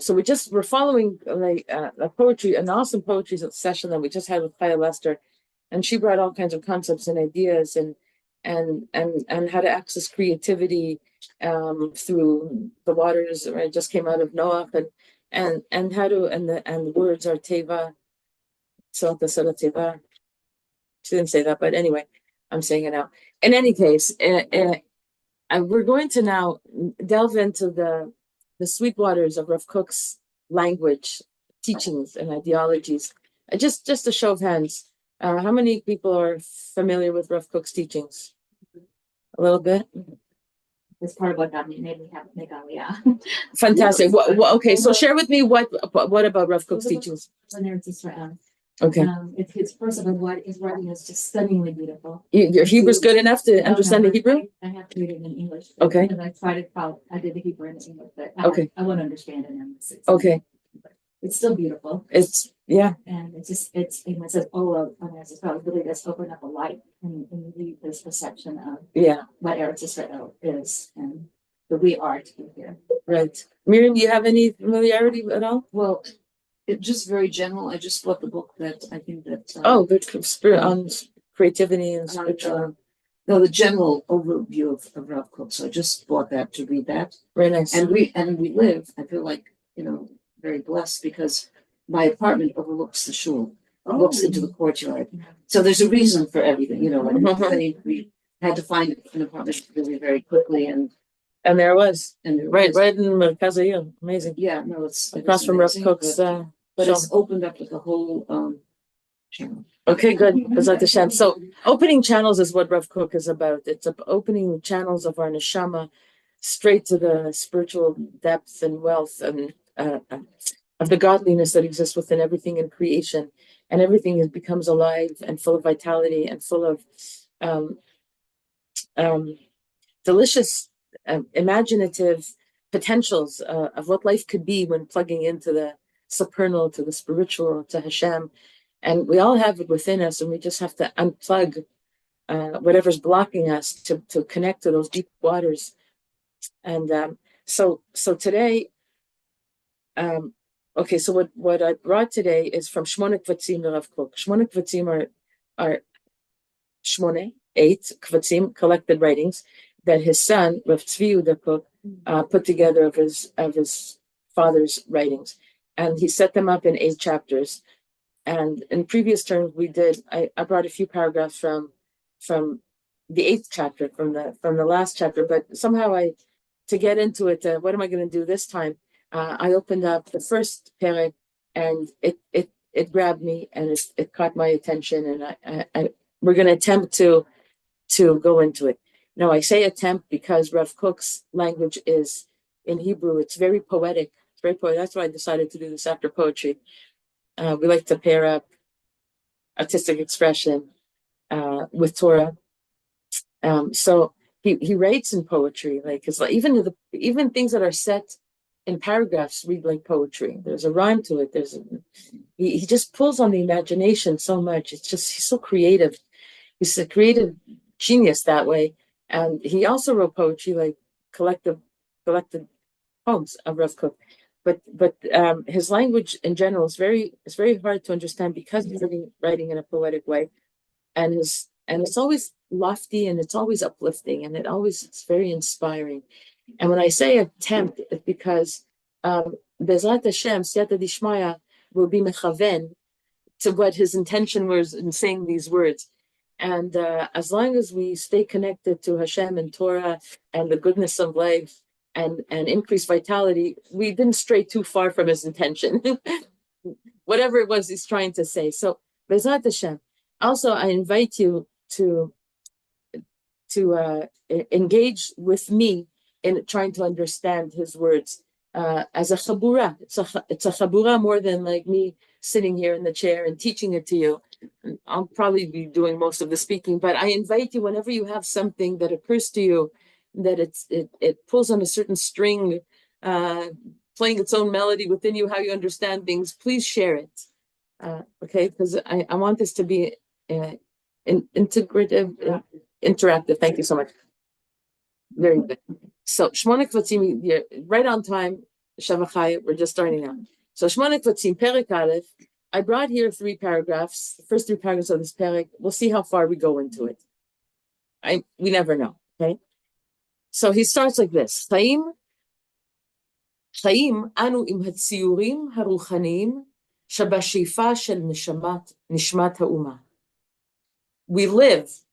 So we're following a poetry, an awesome poetry session that we just had with Chaya Lester, and she brought all kinds of concepts and ideas and how to access creativity through the waters. Right, just came out of Noah, and how to and the words are teva. So the teva. She didn't say that, but anyway, I'm saying it now. In any case, we're going to now delve into the sweet waters of Rav Kook's language, teachings, and ideologies. Just a show of hands. How many people are familiar with Rav Kook's teachings? A little bit. It's part of what got me made me have make Aliyah. Fantastic. Okay, so share with me what about Rav Kook's teachings? Okay. It's first of all, what his writing is just stunningly beautiful. Your Hebrew's good enough to understand the Hebrew? I have to read it in English. Okay. And I did the Hebrew in English, but okay. I won't understand it in okay. It's still beautiful. It's, yeah. And it says, really does open up a light in this perception of what Eretz Israel is and the we are to be here. Right. Miriam, do you have any familiarity at all? Well, it's just very general. I just bought the book that I think that. The spirit on creativity and spiritual. No, the general overview of Rav Kook. So I just bought that to read that. Very nice. And we live. I feel like very blessed because my apartment overlooks the shul, looks into the courtyard. So there's a reason for everything. We had to find an apartment really very quickly, and there was, right in Merkaz. Amazing. Yeah, no, it's across from Rav Kook's. But it's opened up with the whole channel. Okay, good. So opening channels is what Rav Kook is about. It's opening channels of our neshama straight to the spiritual depth and wealth and of the godliness that exists within everything in creation, and everything becomes alive and full of vitality and full of delicious, imaginative potentials of what life could be when plugging into the supernal, to the spiritual, to Hashem. And we all have it within us, and we just have to unplug whatever's blocking us to connect to those deep waters. And so today, so what I brought today is from Shmona Kvatzim Rav Kook. Shmona Kvatzim are Shmone, 8 Kvatzim, collected writings that his son Rav Tzvi Yehuda Kook put together of his father's writings, and he set them up in 8 chapters. And in previous terms, I brought a few paragraphs from the 8th chapter, from the last chapter, but somehow to get into it, what am I going to do this time? I opened up the first perek, and it grabbed me, and it caught my attention, and we're going to attempt to go into it. Now, I say attempt because Rav Kook's language is in Hebrew. It's very poetic. It's very poetic. That's why I decided to do this after poetry. We like to pair up artistic expression with Torah. So he writes in poetry, even things that are set in paragraphs read like poetry. There's a rhyme to it. He just pulls on the imagination so much. He's so creative. He's a creative genius that way. And he also wrote poetry, like collected poems of Rav Kook. But his language in general is very hard to understand because he's writing in a poetic way, and it's always lofty, and it's always uplifting, and it's very inspiring. And when I say attempt, it's because Bezrat Hashem, Siyata Dishmaya, will be mechaven to what his intention was in saying these words. And as long as we stay connected to Hashem and Torah and the goodness of life and increase vitality, we didn't stray too far from his intention, whatever it was he's trying to say. So, Bezrat Hashem. Also, I invite you to engage with me in trying to understand his words as a chabura. It's a chabura more than like me sitting here in the chair and teaching it to you. And I'll probably be doing most of the speaking, but I invite you, whenever you have something that occurs to you, that it pulls on a certain string, playing its own melody within you, how you understand things, please share it. Okay, because I want this to be integrative, interactive. Thank you so much. Very good. So Shmona Kvatzim, right on time. Shavachai, we're just starting now. So Shmona Kvatzim, Perek Aleph. I brought here 3 paragraphs, the first 3 paragraphs of this perek. We'll see how far we go into it. We never know, okay? So he starts like this. Chaim anu im hatziyurim haruchanim shabashifa shel nishmat ha'uma. We live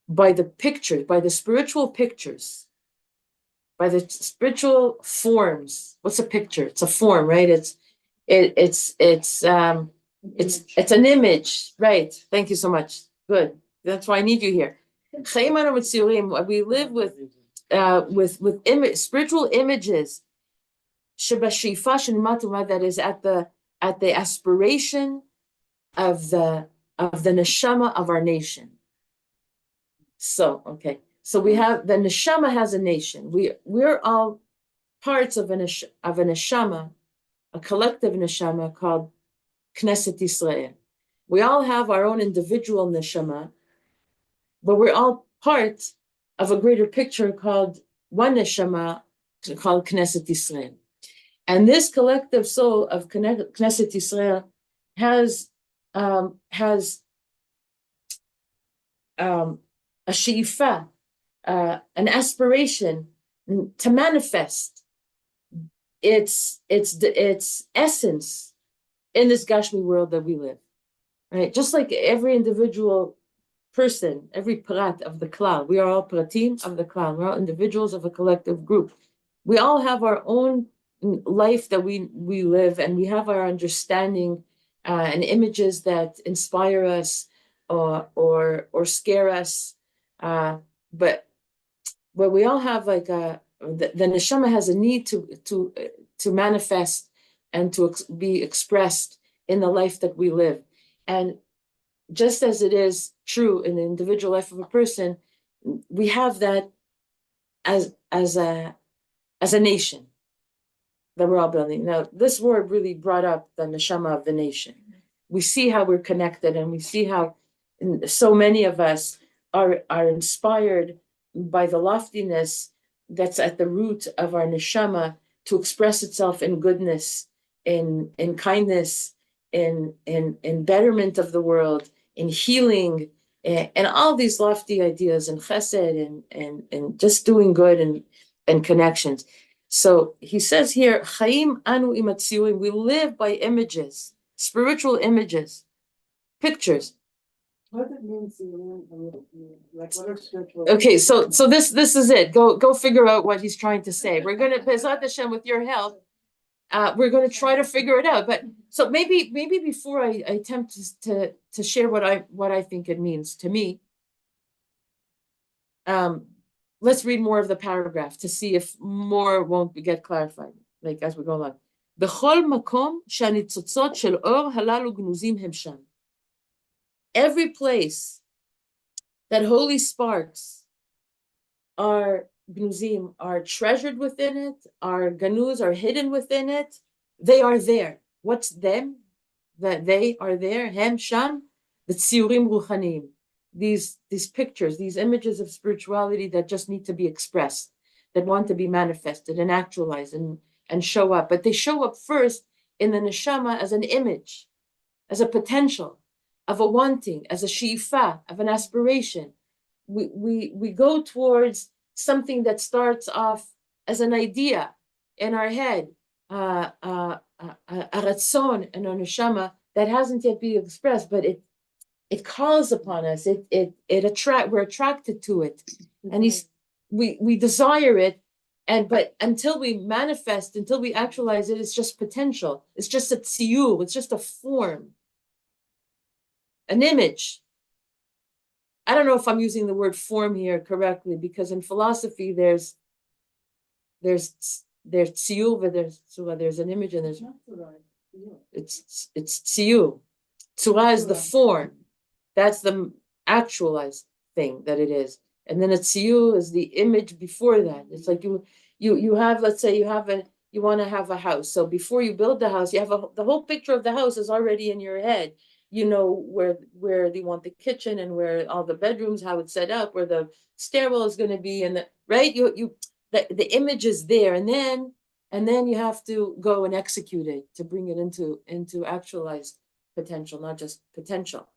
by the pictures, by the spiritual pictures, by the spiritual forms. What's a picture? It's a form, right? It's an image, right? Thank you so much. Good. That's why I need you here. We live with spiritual images. That is at the aspiration of the neshama of our nation. So okay. So we have the neshama has a nation. We're all parts of a neshama, a collective neshama called Knesset Yisrael. We all have our own individual neshama, but we're all part of a greater picture called one neshama, called Knesset Yisrael. And this collective soul of Knesset Yisrael has a she'ifa, an aspiration to manifest its essence in this Gashmi world that we live, right? Just like every individual person, every prat of the klal, we are all pratim of the klal. We're all individuals of a collective group. We all have our own life that we live, and we have our understanding and images that inspire us or scare us. But we all have like the neshama has a need to manifest and to be expressed in the life that we live. And just as it is true in the individual life of a person, we have that as a nation that we're all building. Now, this word really brought up the neshama of the nation. We see how we're connected, and we see how so many of us are inspired by the loftiness that's at the root of our neshama to express itself in goodness, in kindness, in betterment of the world, in healing, and all these lofty ideas, and chesed, and just doing good and connections. So he says here, Chaim anu imatziyurim, we live by images, spiritual images, pictures. What does it mean to like what are spiritual? Okay, so this is it. Go figure out what he's trying to say. We're gonna Bezat Hashem with your help. We're gonna try to figure it out. But so maybe before I attempt to share what I think it means to me. Let's read more of the paragraph to see if more won't get clarified, like as we go along. B'chol makom shanitzot shel or halalu gnuzim hem sham. Every place that holy sparks are gnuzim, are treasured within it, our ganuz are hidden within it, they are there. What's them? That they are there. Hem sham, the tziyurim ruchanim. These pictures, these images of spirituality that just need to be expressed, that want to be manifested and actualized and show up. But they show up first in the neshama as an image, as a potential, of a wanting, as a she'ifa, of an aspiration. We go towards something that starts off as an idea in our head, a ratzon and a neshama that hasn't yet been expressed, but it calls upon us. We're attracted to it, and we desire it, but until we manifest, until we actualize it, it's just potential. It's just a tziyur. It's just a form, an image. I don't know if I'm using the word form here correctly, because in philosophy there's tziyur, but there's an image, and it's tziyur. Tzura is the form. That's the actualized thing that it is. And then a tziyur is the image before that. It's like you have, let's say you want to have a house. So before you build the house, you have the whole picture of the house is already in your head. You know where you want the kitchen, and where all the bedrooms, how it's set up, where the stairwell is going to be, and right? The image is there. And then And then you have to go and execute it to bring it into actualized potential, not just potential.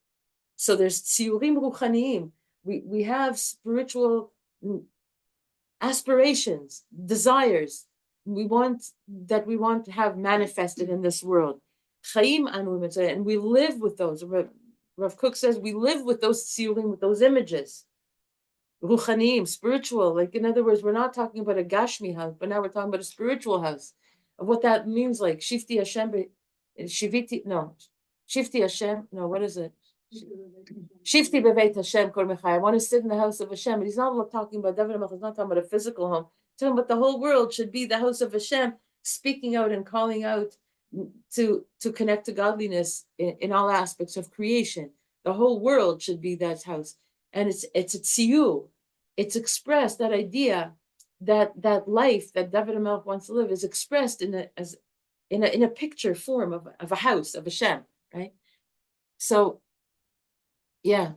So there's tziyurim ruchaniim. We have spiritual aspirations, desires. We want to have manifested in this world. Chaim anu, and we live with those. Rav Kook says we live with those tziyurim, with those images. Ruchaniim, spiritual. Like, in other words, we're not talking about a Gashmi house, but now we're talking about a spiritual house. Of what that means, like Shifti Hashem, Shifti Hashem, no, what is it? Shifti Beveit Hashem Kol Mechai. I want to sit in the house of Hashem. And he's not talking about David HaMelech, he's not talking about a physical home. He's talking about the whole world should be the house of Hashem, speaking out and calling out to connect to godliness in all aspects of creation. The whole world should be that house. And it's a tziyur. It's expressed, that idea, that life that David HaMelech wants to live is expressed in a picture form of a house of Hashem, right? So, yeah.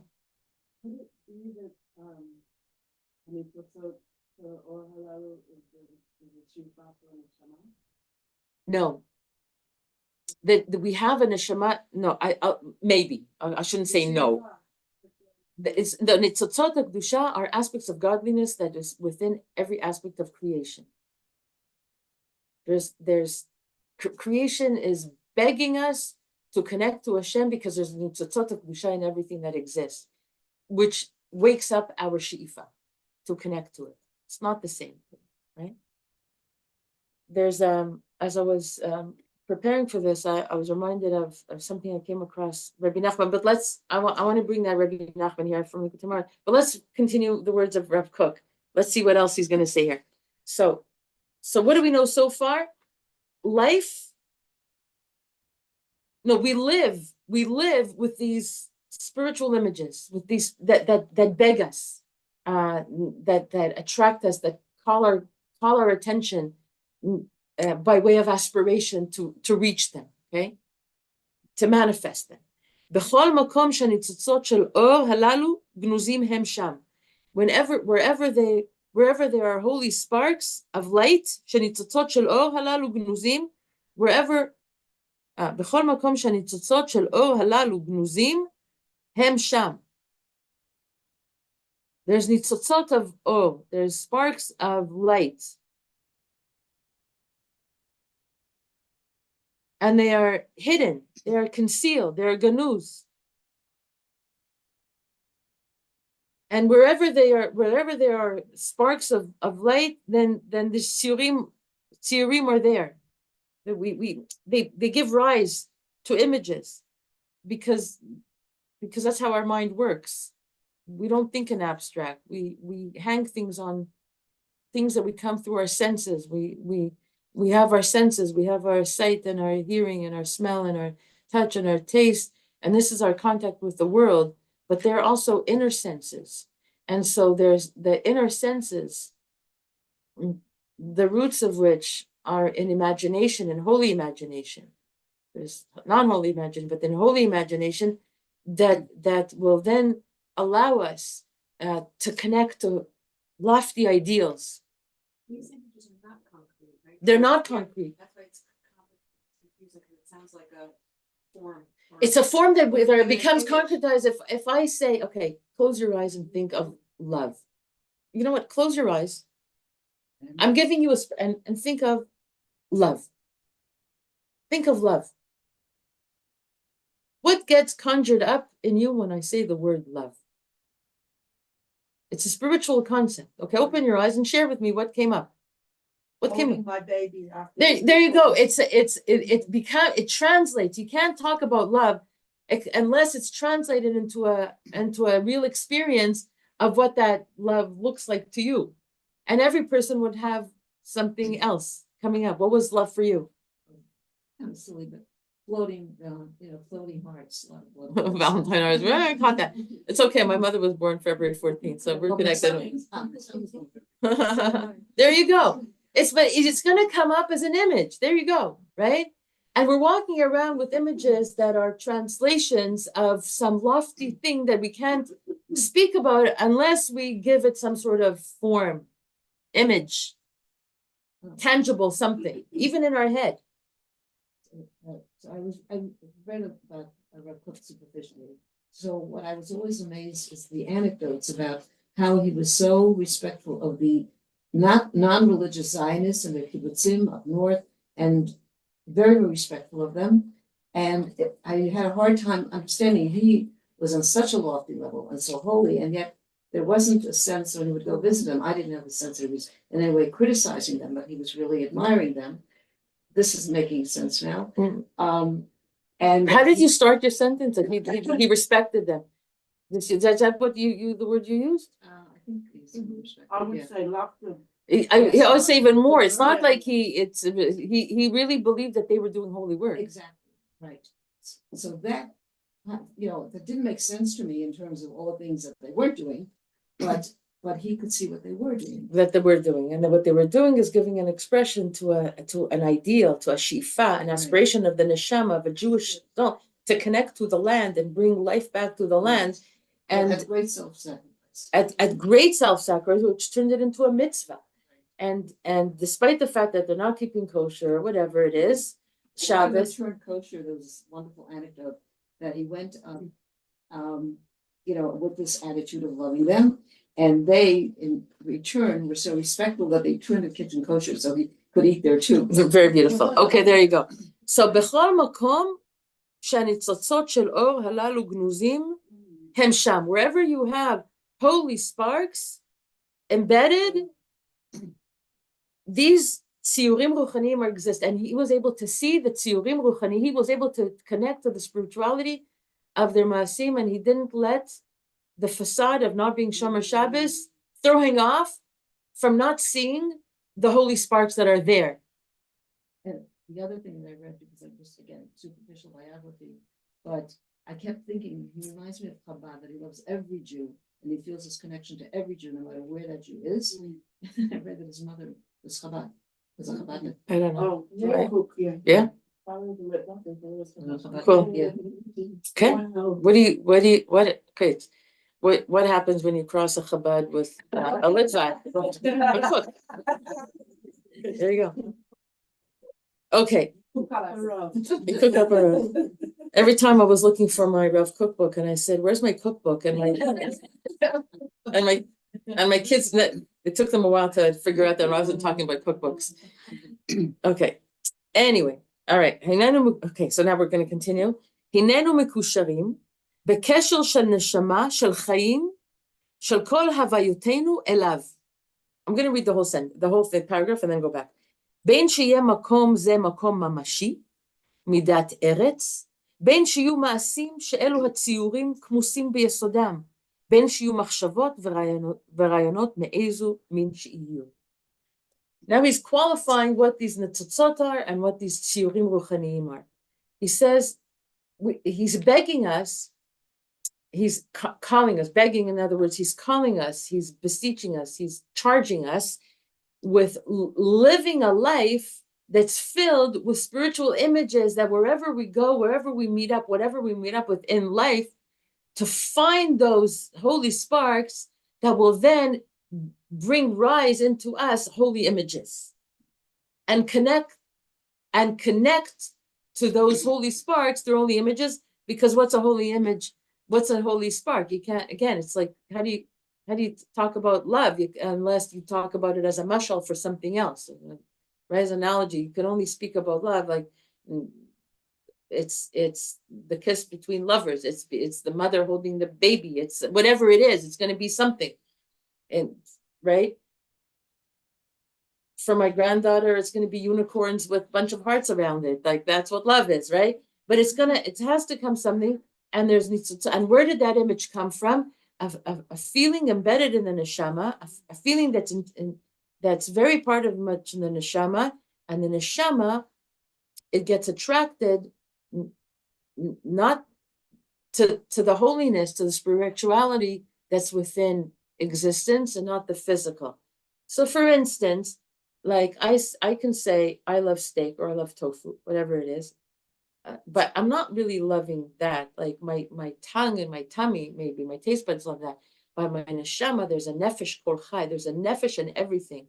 No. That we have a neshama. No, maybe I shouldn't say no. The nitzotzot of kedusha are aspects of godliness that is within every aspect of creation. There's creation is begging us to connect to Hashem because there's nitzotzot of kedusha in everything that exists, which wakes up our she'ifa to connect to it. It's not the same, right? There's as I was preparing for this, I was reminded of something I came across Rabbi Nachman, but I want to bring that Rabbi Nachman here from tomorrow, but let's continue the words of Reb Kook. Let's see what else he's going to say here. So what do we know so far? Life, no, we live with these spiritual images, with these that beg us, that attract us, that call our attention, by way of aspiration to reach them, okay, to manifest them. Wherever there are holy sparks of light, wherever there's nitzotzot of or, there's sparks of light. And they are hidden, they are concealed, they are ganuz. And wherever there are sparks of light, then the tziyurim are there. They give rise to images because that's how our mind works. We don't think in abstract. We hang things on things that we come through our senses. We have our senses, we have our sight and our hearing and our smell and our touch and our taste, and this is our contact with the world, but there are also inner senses. And so there's the inner senses, the roots of which are in imagination and holy imagination. There's non-holy imagination, but then holy imagination that will then allow us to connect to lofty ideals. These images are not concrete, right? They're not concrete. That's why it's confusing, because it sounds like a form. It's a form that whether it becomes concretized. If I say, okay, close your eyes and think of love. You know what? Close your eyes. I'm giving you and think of love. Think of love. What gets conjured up in you when I say the word love? It's a spiritual concept. Okay, open your eyes and share with me what came up. What came up? My baby. There you go. It translates. You can't talk about love unless it's translated into a real experience of what that love looks like to you. And every person would have something else coming up. What was love for you? Kind of silly, but floating hearts. Valentine hearts. I caught that. It's okay. My mother was born February 14th, so we're connected. There you go. It's going to come up as an image. There you go, right? And we're walking around with images that are translations of some lofty thing that we can't speak about unless we give it some sort of form, image. tangible something, even in our head. So I read about Reb Kook superficially. So what I was always amazed is the anecdotes about how he was so respectful of the non-religious Zionists and the kibbutzim up north, and very, very respectful of them. And I had a hard time understanding he was on such a lofty level and so holy, and yet there wasn't a sense when he would go visit them. I didn't have the sense that he was in any way criticizing them, but he was really admiring them. This is making sense now. And how did you start your sentence? He respected them. Is that what the word you used? I think he's I would say love them. I would say even more. It's not like he really believed that they were doing holy work. Exactly, right. So that, that didn't make sense to me in terms of all the things that they weren't doing, but he could see what they were doing. That they were doing, and what they were doing is giving an expression to an ideal, to a shifa, an aspiration of the neshama of a Jewish soul to connect to the land and bring life back to the land, and at great self-sacrifice. At great self-sacrifice, which turned it into a mitzvah. And despite the fact that they're not keeping kosher or whatever it is, Shabbos turned kosher. There was this wonderful anecdote that he went, with this attitude of loving them, and they in return were so respectful that they turned the kitchen kosher so he could eat there too. Very beautiful. Okay, there you go. So bechol makom שהניצוצות של אור הללו גנוזים הם שם. Wherever you have holy sparks embedded, these tziyurim ruchanim exist, and he was able to see the tziyurim ruchani. He was able to connect to the spirituality of their maasim, and he didn't let the facade of not being Shomer Shabbos throw him off from not seeing the holy sparks that are there. And the other thing that I read, because I'm just, again, superficial biography, but I kept thinking, he reminds me of Chabad, that he loves every Jew, and he feels his connection to every Jew, no matter where that Jew is. I read that his mother was Chabad. Was a Chabadnik. I don't know. Oh, yeah. Kook, yeah. Yeah. Cool. Yeah. Okay. Wow. Okay. What happens when you cross a Chabad with a litzvah? There you go. Okay. You cook up a Rav. Every time I was looking for my Rav cookbook, and I said, "Where's my cookbook?" And my kids, it took them a while to figure out that I wasn't talking about cookbooks. Okay. Anyway, all right. Okay, so now we're going to continue. Hinenu mekusharim bekesher shel neshama shel chayim shel kol havayotenu elav. I'm going to read the whole paragraph and then go back. בין שיהיה מקום זה מקום ממשי, מידת ארץ, בין שיהיו מעשים שאלו הציורים כמוסים ביסודם, בין שיהיו מחשבות ורעיונות מאיזו מין שיהיו. Now he's qualifying what these netzotzot are and what these ציורים רוחניים are. He says, he's begging us, he's calling us, begging, in other words, he's calling us, he's beseeching us, he's charging us with living a life that's filled with spiritual images, that wherever we go, wherever we meet up, whatever we meet up with in life, to find those holy sparks that will then rise into us holy images, and connect to those holy sparks, they're holy images, because what's a holy image? What's a holy spark? You can't, again, it's like, how do you talk about love unless you talk about it as a mashal for something else, right? As an analogy, you can only speak about love like it's the kiss between lovers. It's the mother holding the baby. It's whatever it is. It's going to be something, and right. For my granddaughter, it's going to be unicorns with a bunch of hearts around it. Like that's what love is, right? But it has to come something, and and where did that image come from? A feeling embedded in the neshama, a feeling that's very part of much in the neshama, and the neshama, it gets attracted not to the holiness, to the spirituality that's within existence and not the physical. So for instance, like I can say I love steak or I love tofu, whatever it is. But I'm not really loving that. Like my tongue and my tummy, maybe my taste buds love that. But my neshama, there's a nefesh kol chai, there's a nefesh in everything.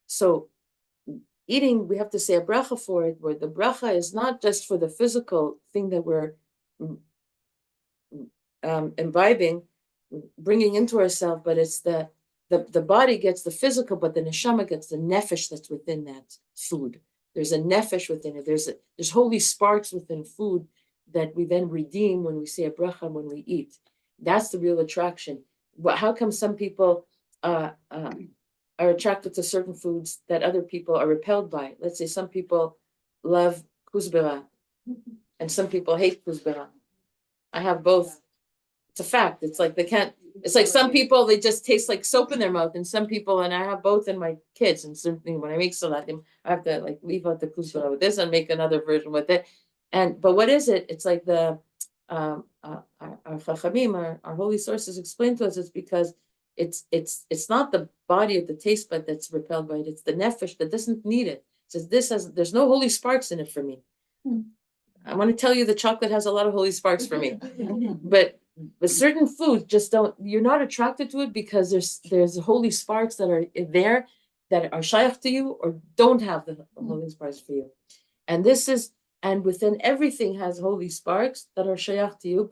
So eating, we have to say a bracha for it, where the bracha is not just for the physical thing that we're imbibing, bringing into ourselves, but it's the body gets the physical, but the neshama gets the nefesh that's within that food. There's a nefesh within it. There's holy sparks within food that we then redeem when we say a bracha when we eat. That's the real attraction. How come some people are attracted to certain foods that other people are repelled by? Let's say some people love kuzbera and some people hate kuzbera. I have both. It's a fact. It's like they can't. It's like some people, they just taste like soap in their mouth, and some people, and I have both in my kids. And something when I make salatim, I have to like leave out the kuzbera with this and make another version with it. But what is it? It's like the our chachamim, our holy sources explain to us. It's because it's not the body of the taste bud that's repelled by it. It's the nefesh that doesn't need it. It says there's no holy sparks in it for me. I want to tell you the chocolate has a lot of holy sparks for me, but certain foods just don't. You're not attracted to it because there's holy sparks that are there that are shaykh to you or don't have the holy sparks for you, and within everything has holy sparks that are shaykh to you.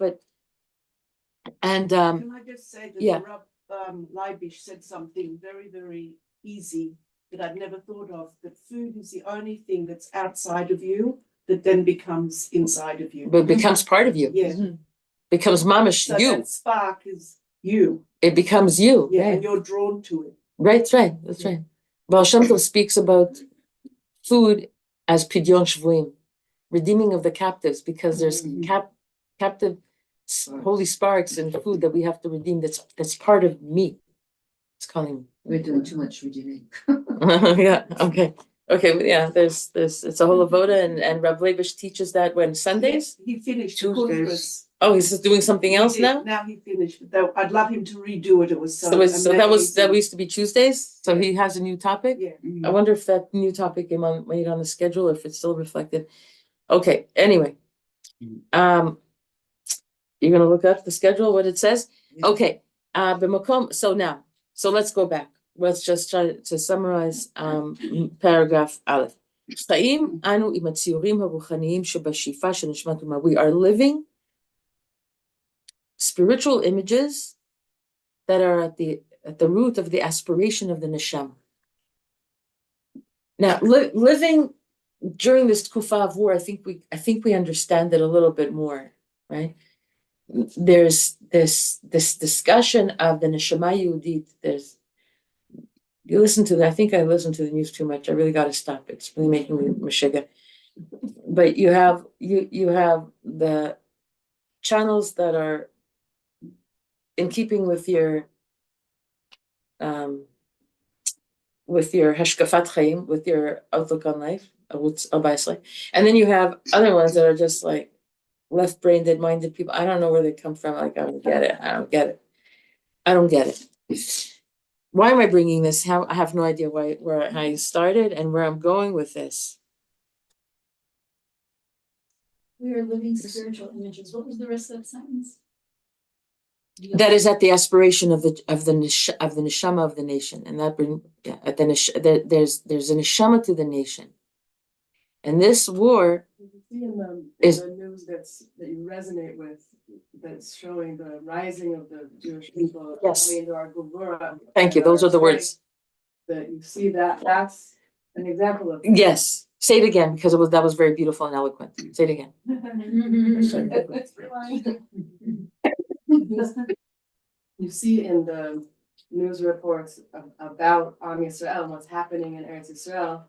Can I just say that yeah. Reb Leibish said something very, very easy that I'd never thought of, that food is the only thing that's outside of you that then becomes inside of you. But becomes part of you. Yeah. Becomes mamish So you. that spark is you. It becomes you. Yeah, right. and you're drawn to it. Right, that's right. Baal Shem Tov speaks about food as pidyon shvuim, redeeming of the captives, because there's captive holy sparks in food that we have to redeem. That's part of me. It's calling. We're doing too much redeeming. Yeah. Okay. Yeah. There's. It's a whole avoda, and Reb Leibish teaches that when Sundays. He finished Tuesdays. Oh, he's just doing something else now. Now he finished. Though I'd love him to redo it. It was so that used to be Tuesdays. So he has a new topic. Yeah. I wonder if that new topic made on the schedule, or if it's still reflected. Okay. Anyway, you're gonna look up the schedule, what it says. Yeah. Okay. So let's go back. Let's just try to summarize paragraph Aleph. We are living spiritual images that are at the root of the aspiration of the neshama. Now, living during this tkufa of war, I think we understand it a little bit more, right? There's this discussion of the neshama yehudit. I think I listen to the news too much. I really got to stop. It's really making me meshiga. But you have the channels that are in keeping with your hashkafat chaim, with your outlook on life, and then you have other ones that are just like left-brained, minded people. I don't know where they come from. Like, I don't get it. Why am I bringing this? I have no idea how I started and where I'm going with this. We are living spiritual images. What was the rest of that sentence? That is at the aspiration of the neshama of the nation, and there's a neshama to the nation, and this war is the news that you resonate with, that's showing the rising of the Jewish people coming into our Gevurah. Thank you. Those are the words. That you see that's an example of. Yes. Say it again, because that was very beautiful and eloquent. Say it again. You see in the news reports about Am Yisrael and what's happening in Eretz Yisrael,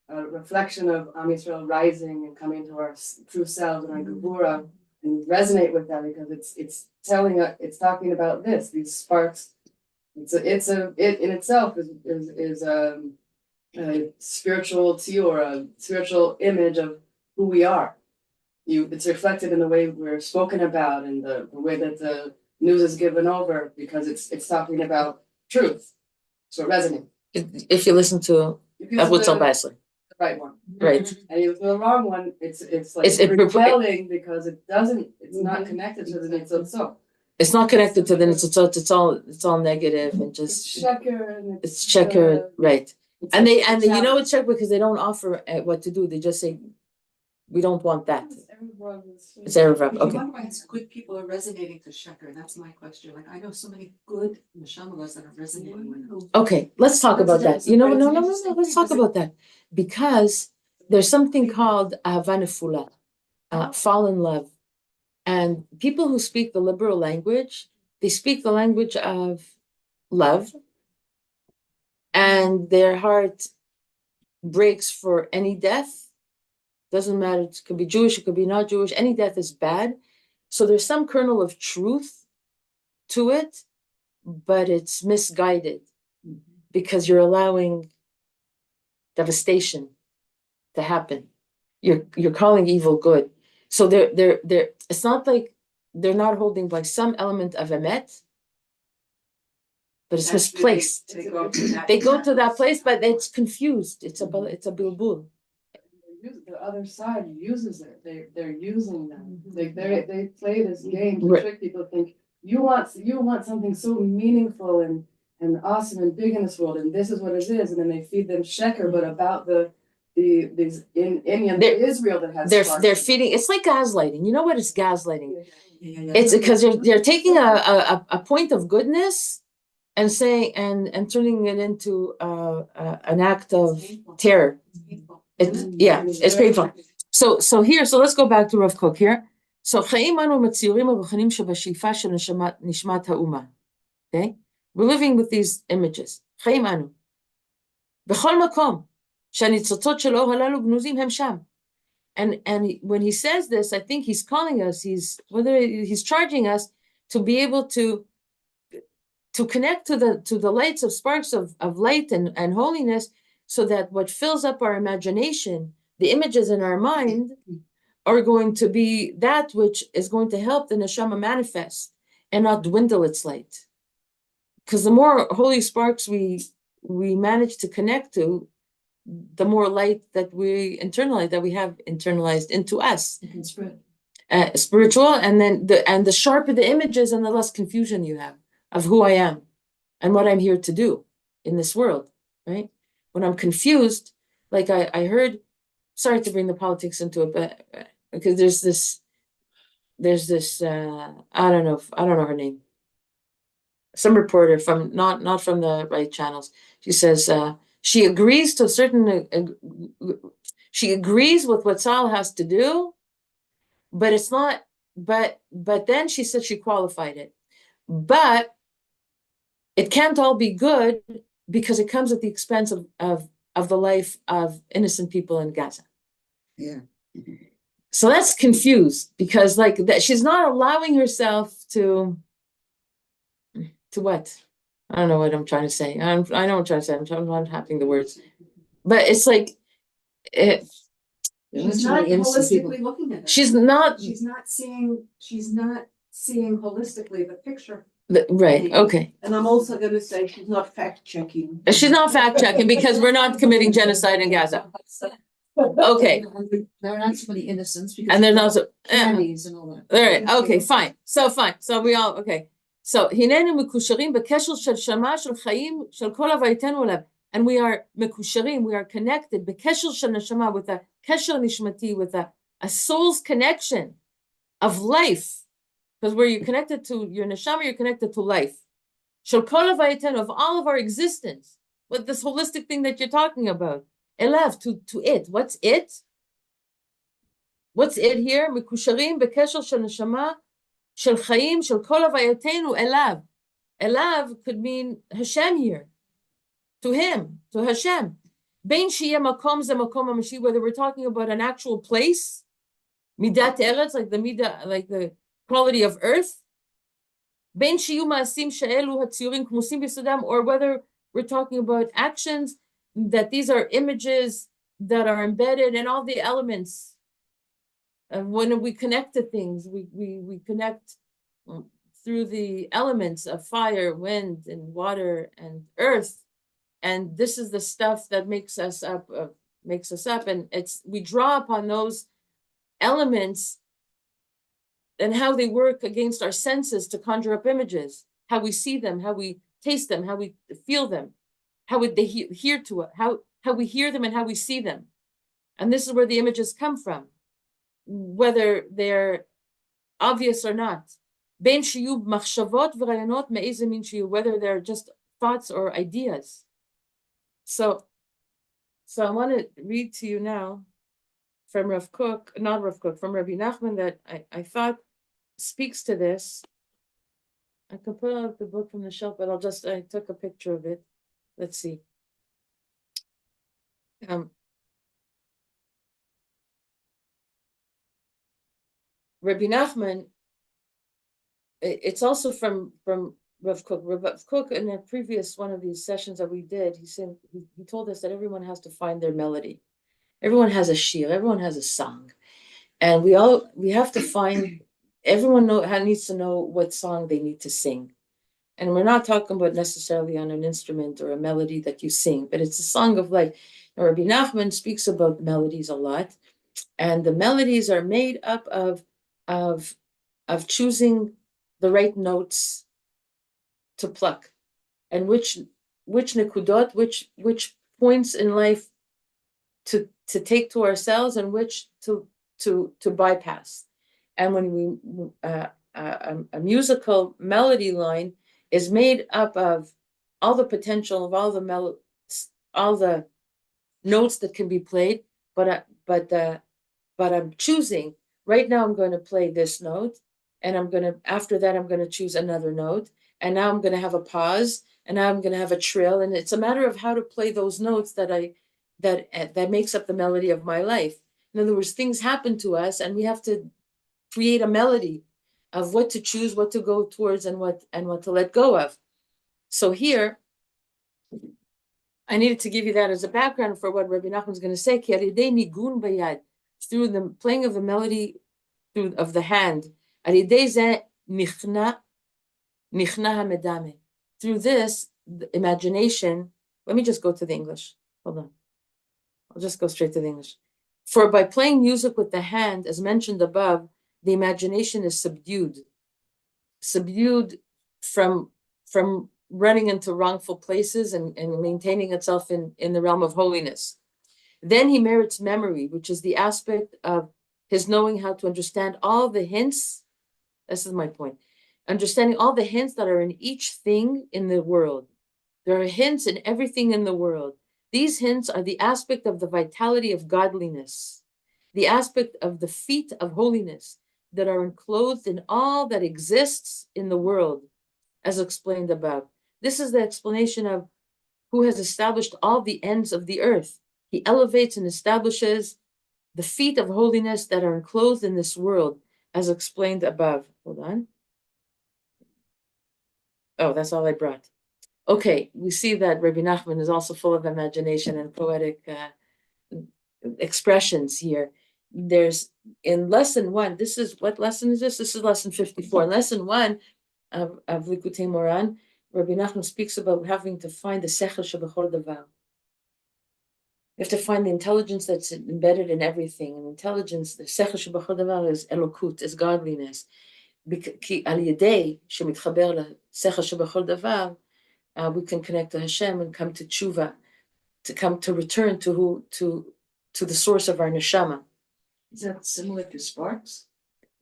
a reflection of Am Yisrael rising and coming to our true selves and our Gevurah, and we resonate with that because it's talking about these sparks. It in itself is a spiritual or a spiritual image of who we are. It's reflected in the way we're spoken about and the way that the news is given over, because it's talking about truth. So it resonates. If you listen to what's on Basler. The right one. Right. And you listen to the wrong one, it's repelling because it's not connected to the Nitzot. It's not connected to the Nitzot. It's all negative and just it's checker and it's checker, right. And they you know it's check because they don't offer what to do. They just say we don't want that. It's Erev Rav. Okay. Good people are resonating to Sheker. That's my question. Like I know so many good neshamalas that are resonating with them. Okay, let's talk about that. You know, no. Let's talk about that because there's something called ahava nefula, fall in love, and people who speak the liberal language, they speak the language of love, and their heart breaks for any death. Doesn't matter. It could be Jewish. It could be not Jewish. Any death is bad. So there's some kernel of truth to it, but it's misguided because you're allowing devastation to happen. You're calling evil good. So they're it's not like they're not holding by some element of emet, but it's misplaced. They go to that place, but it's confused. It's a bilbul. The other side uses it. They're using them. They play this game to trick people. Think you want something so meaningful and awesome and big in this world, and this is what it is. And then they feed them sheker, but about these in Israel that has they're feeding. It's like gaslighting. You know what is gaslighting? It's because they're taking a point of goodness and saying and turning it into an act of terror. It's painful. So let's go back to Rav Kook here. So okay, we're living with these images. And when he says this, I think he's calling us, he's charging us to be able to connect to the lights of sparks of light and holiness, so that what fills up our imagination, the images in our mind, are going to be that which is going to help the neshama manifest and not dwindle its light. Because the more holy sparks we manage to connect to, the more light that we have internalized into us. Spiritual, and then the sharper the images and the less confusion you have of who I am and what I'm here to do in this world, right? When I'm confused, like I heard, sorry to bring the politics into it, but because there's this I don't know her name, some reporter from not from the right channels. She says she agrees to a certain she agrees with what Saul has to do, but it's not. But then she said she qualified it, but it can't all be good because it comes at the expense of the life of innocent people in Gaza. Yeah. So that's confused because like that she's not allowing herself to what? I don't know what I'm trying to say. I know what I'm trying to say. I'm not having the words, but it's like it. She's not holistically looking at it. She's not seeing holistically the picture. Right. Okay. And I'm also going to say she's not fact checking. She's not fact checking because we're not committing genocide in Gaza. Okay. There are not so many innocents because and there's also candies and all that. All right. Okay. Fine. So we all okay. So hinenu mekusharim bekesher shel shama shel chaim shel kol havayitenu alav, and we are mekusharim. We are connected bekesher shel neshama, with a kesher nishmati, with a soul's connection of life. Because where you're connected to your neshama, you're connected to life. Shel kol havayitenu, of all of our existence, with this holistic thing that you're talking about. Elav, to it. What's it? What's it here? Mekusharim bekesher shel neshama shel chaim shel kol havayitenu elav. Elav could mean Hashem here. To him, to Hashem. Bein sheyeh makom ze makom hamashi, whether we're talking about an actual place, midat eretz, like the midah, like the quality of earth, ben shiyu ma'asim she'elu hatziyurim k'musim b'yesodam, or whether we're talking about actions, that these are images that are embedded in all the elements. And when we connect to things, we connect through the elements of fire, wind, and water, and earth, and this is the stuff that makes us up, and we draw upon those elements and how they work against our senses to conjure up images, how we see them, how we taste them, how we feel them. how would they hear to it, how we hear them and how we see them. And this is where the images come from, whether they're obvious or not. Whether they're just thoughts or ideas. So I want to read to you now from Rav Kook, not Rav Kook, from Rabbi Nachman, that I thought speaks to this. I can put out the book from the shelf, but I took a picture of it. Let's see. Rabbi Nachman, it's also from Rav Kook. Rav Kook, in a previous one of these sessions that we did, he told us that everyone has to find their melody. Everyone has a shir, everyone has a song. And we have to find, everyone needs to know what song they need to sing. And we're not talking about necessarily on an instrument or a melody that you sing, but it's a song of life. Now, Rabbi Nachman speaks about melodies a lot, and the melodies are made up of choosing the right notes to pluck, and which nekudot, which points in life to take to ourselves, and which to bypass. And when a musical melody line is made up of all the potential of all the notes that can be played, but I'm choosing right now. I'm going to play this note, and after that I'm going to choose another note, and now I'm going to have a pause, and now I'm going to have a trill, and it's a matter of how to play those notes that makes up the melody of my life. In other words, things happen to us, and we have to create a melody of what to choose, what to go towards, and what to let go of. So here, I needed to give you that as a background for what Rabbi Nachman is going to say. Through the playing of the melody of the hand, through this, the imagination. Let me just go to the English. Hold on. I'll just go straight to the English. For by playing music with the hand, as mentioned above, the imagination is subdued from running into wrongful places and maintaining itself in the realm of holiness. Then he merits memory, which is the aspect of his knowing how to understand all the hints. This is my point. Understanding all the hints that are in each thing in the world. There are hints in everything in the world. These hints are the aspect of the vitality of godliness, the aspect of the feet of holiness that are enclosed in all that exists in the world, as explained above. This is the explanation of who has established all the ends of the earth. He elevates and establishes the feet of holiness that are enclosed in this world, as explained above. Hold on. Oh, that's all I brought. Okay, we see that Rabbi Nachman is also full of imagination and poetic expressions here. There's in lesson 1, this is, what lesson is this? This is lesson 54. Lesson 1 of Likutei Moran, Rabbi Nachman speaks about having to find the sechel shebechol davar. You have to find the intelligence that's embedded in everything. And intelligence, the sechel shebechol davar, is elokut, is godliness. Ki al yedei shemitchaber lesechel shebechol davar, we can connect to Hashem and come to tshuva, to return to the source of our neshama. Is that similar to sparks?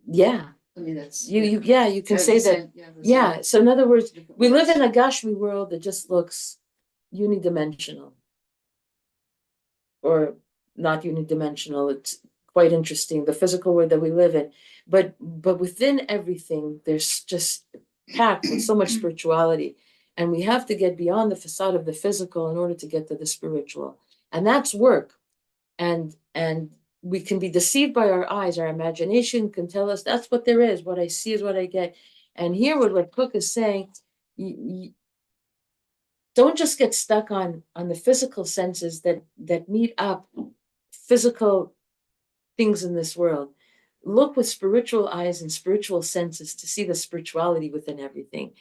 Yeah. I mean, that's you can say that. Yeah. So in other words, we live in a Gashmi world that just looks unidimensional, or not unidimensional. It's quite interesting, the physical world that we live in, but within everything, there's just packed with so much spirituality. And we have to get beyond the facade of the physical in order to get to the spiritual. And that's work. And we can be deceived by our eyes. Our imagination can tell us that's what there is. What I see is what I get. And here what Kook is saying, don't just get stuck on the physical senses that meet up physical things in this world. Look with spiritual eyes and spiritual senses to see the spirituality within everything.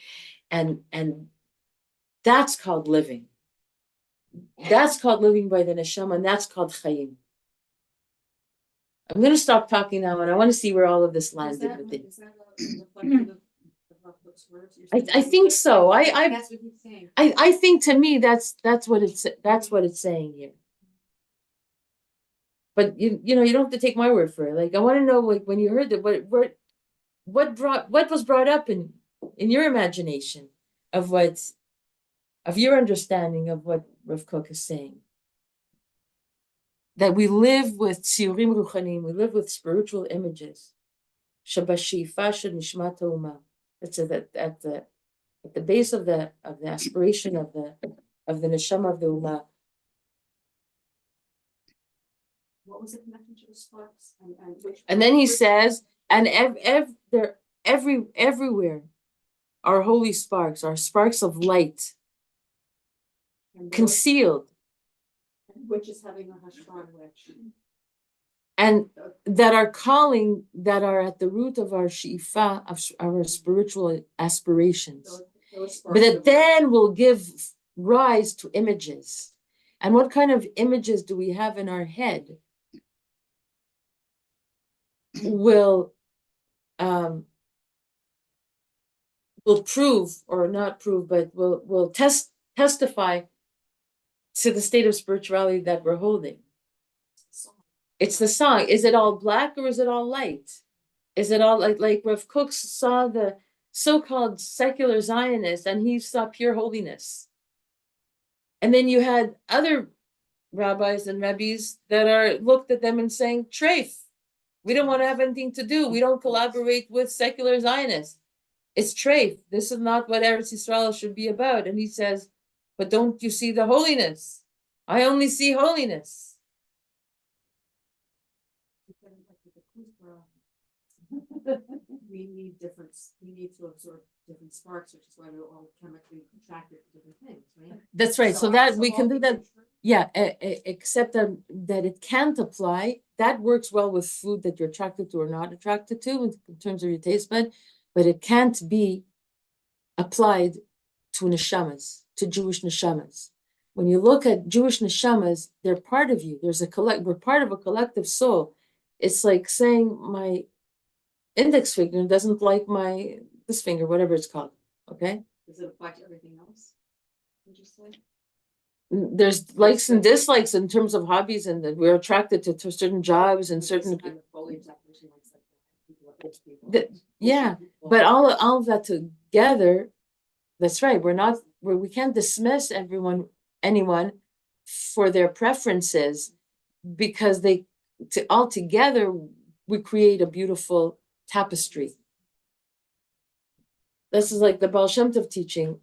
And that's called living. That's called living by the neshama, and that's called chayim. I'm going to stop talking now, and I want to see where all of this landed with it. Is that a reflection of Cook's words? You're I saying think so. that's what he's saying. I think to me that's what it's saying here. But you know, you don't have to take my word for it. Like I want to know, like when you heard that, what was brought up in your imagination of your understanding of what Rav Kook is saying. That we live with tsiurim ruchanim, we live with spiritual images. Shabashifa nishmat ha'uma. It's at the base of the aspiration of the neshama of the ummah. What was the connection to the sparks? And which? And then he says, and they're everywhere are holy sparks, are sparks of light, concealed. Which is having a hashbar which. And that are calling, that are at the root of our shifa, of our spiritual aspirations. But that then will give rise to images. And what kind of images do we have in our head? Will prove, or not prove, but will testify to the state of spirituality that we're holding. It's the song. Is it all black or is it all light? Is it all like Rav Kook saw the so-called secular Zionists and he saw pure holiness. And then you had other rabbis and rabbis that looked at them and saying, treif, we don't want to have anything to do. We don't collaborate with secular Zionists. It's treif. This is not what Eretz Yisrael should be about. And he says, but don't you see the holiness? I only see holiness. We need to absorb different sparks, which is why we're all chemically attracted to different things, right? That's right. So that we can do that. Yeah, except that it can't apply. That works well with food that you're attracted to or not attracted to in terms of your taste bud, but it can't be applied to neshamas, to Jewish neshamas. When you look at Jewish neshamas, they're part of you. We're part of a collective soul. It's like saying my index finger doesn't like this finger, whatever it's called. Okay. Does it apply to everything else? Would you say? There's likes and dislikes in terms of hobbies, and that we're attracted to certain jobs and certain. Yeah, but all of that together, that's right. We can't dismiss anyone for their preferences, because all together we create a beautiful tapestry. This is like the Baal Shem Tov teaching,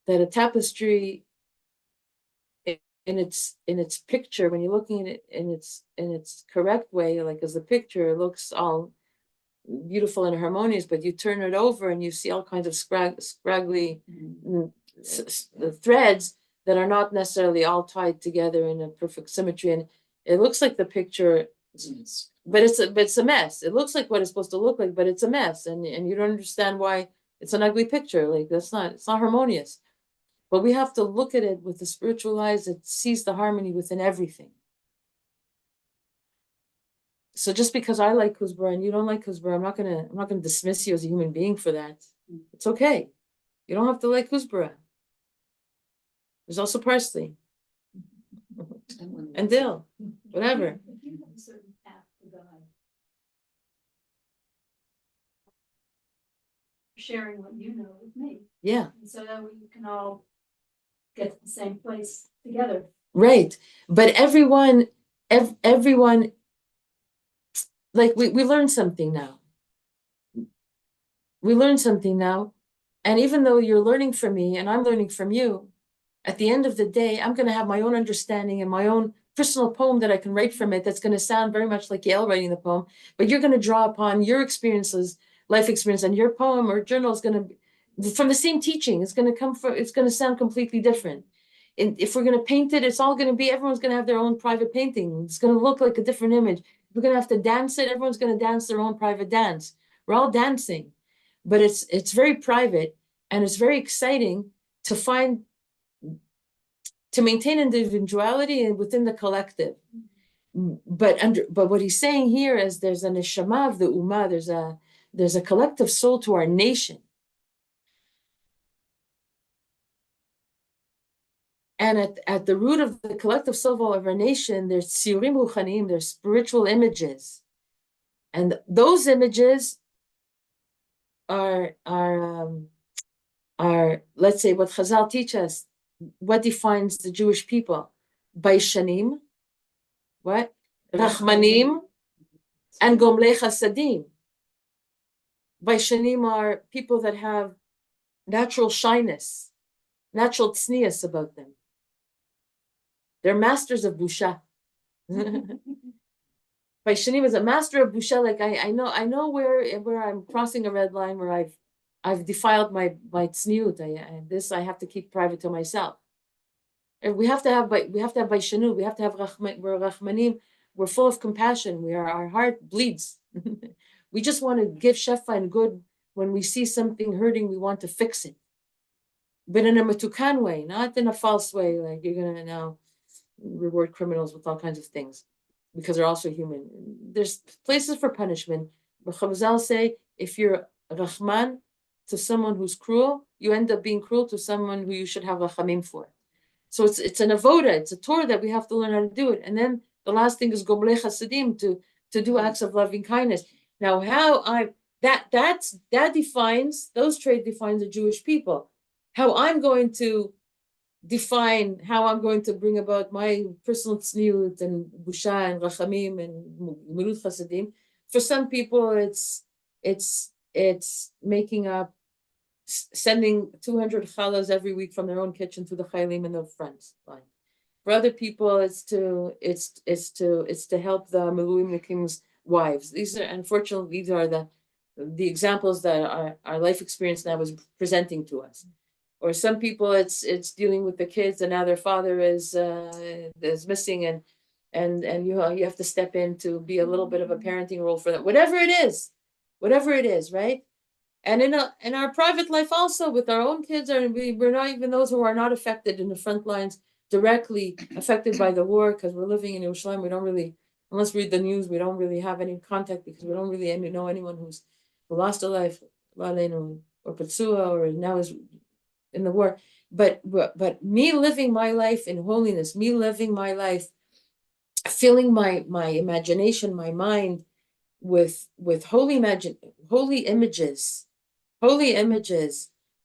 that a tapestry in its picture, when you're looking at it in its correct way, like as a picture, it looks all beautiful and harmonious, but you turn it over and you see all kinds of scraggly threads that are not necessarily all tied together in a perfect symmetry, and it looks like the picture, but it's a mess. It looks like what it's supposed to look like, but it's a mess, and you don't understand why it's an ugly picture. Like it's not harmonious. But we have to look at it with the spiritual eyes that sees the harmony within everything. So just because I like kuzbara and you don't like kuzbara, I'm not gonna dismiss you as a human being for that. It's okay. You don't have to like kuzbara. There's also parsley and dill, whatever. You have a certain path to guide. Sharing what you know with me. Yeah. And so that we can all get to the same place together. Right. But everyone, like we learned something now. We learned something now. And even though you're learning from me and I'm learning from you, at the end of the day, I'm going to have my own understanding and my own personal poem that I can write from it that's going to sound very much like Yael writing the poem. But you're going to draw upon your experiences, life experience, and your poem or journal is going to be from the same teaching. It's going to sound completely different. And if we're going to paint it, it's all going to be, everyone's going to have their own private painting. It's going to look like a different image. We're going to have to dance it. Everyone's going to dance their own private dance. We're all dancing, but it's very private, and it's very exciting to maintain individuality and within the collective. But what he's saying here is there's a neshama of the ummah. There's a collective soul to our nation. And at the root of the collective soul of our nation, there's tsiurim ruchanim, there's spiritual images. And those images are let's say what Chazal teach us, what defines the Jewish people. Baishanim, what? Rachmanim, and Gomlei Chasadim. Baishanim are people that have natural shyness, natural tznius about them. They're masters of busha. Baishanim is a master of busha. Like I know where I'm crossing a red line, where I've defiled my tzniut. This I have to keep private to myself. And we have to have baishanu. We have to have we're rachmanim. We're full of compassion. Our heart bleeds. We just want to give shefa and good. When we see something hurting, we want to fix it, but in a matukan way, not in a false way. Like you're gonna now reward criminals with all kinds of things, because they're also human. There's places for punishment. But Chazal say, if you're rachman to someone who's cruel, you end up being cruel to someone who you should have rachamim for. So it's an avoda, it's a Torah that we have to learn how to do it. And then the last thing is gomlei chasadim, to do acts of loving kindness. Now, that defines, those traits defines the Jewish people. How I'm going to define, how I'm going to bring about my personal tzniut and busha and rachamim and milut chasadim. For some people, it's making up, sending 200 challahs every week from their own kitchen to the chaylim and the friends. Fine. For other people, it's to help the miluimnikim's wives. These are the examples that our life experience now is presenting to us. Or some people, it's dealing with the kids, and now their father is missing, and you have to step in to be a little bit of a parenting role for them. Whatever it is, right? And in our private life also, with our own kids, we're not even those who are not affected in the front lines, directly affected by the war, because we're living in Yerushalayim. We don't really, unless we read the news, we don't really have any contact, because we don't really know anyone who lost a life, or Patsua, or now is in the war. But me living my life in holiness, me living my life, filling my imagination, my mind with holy images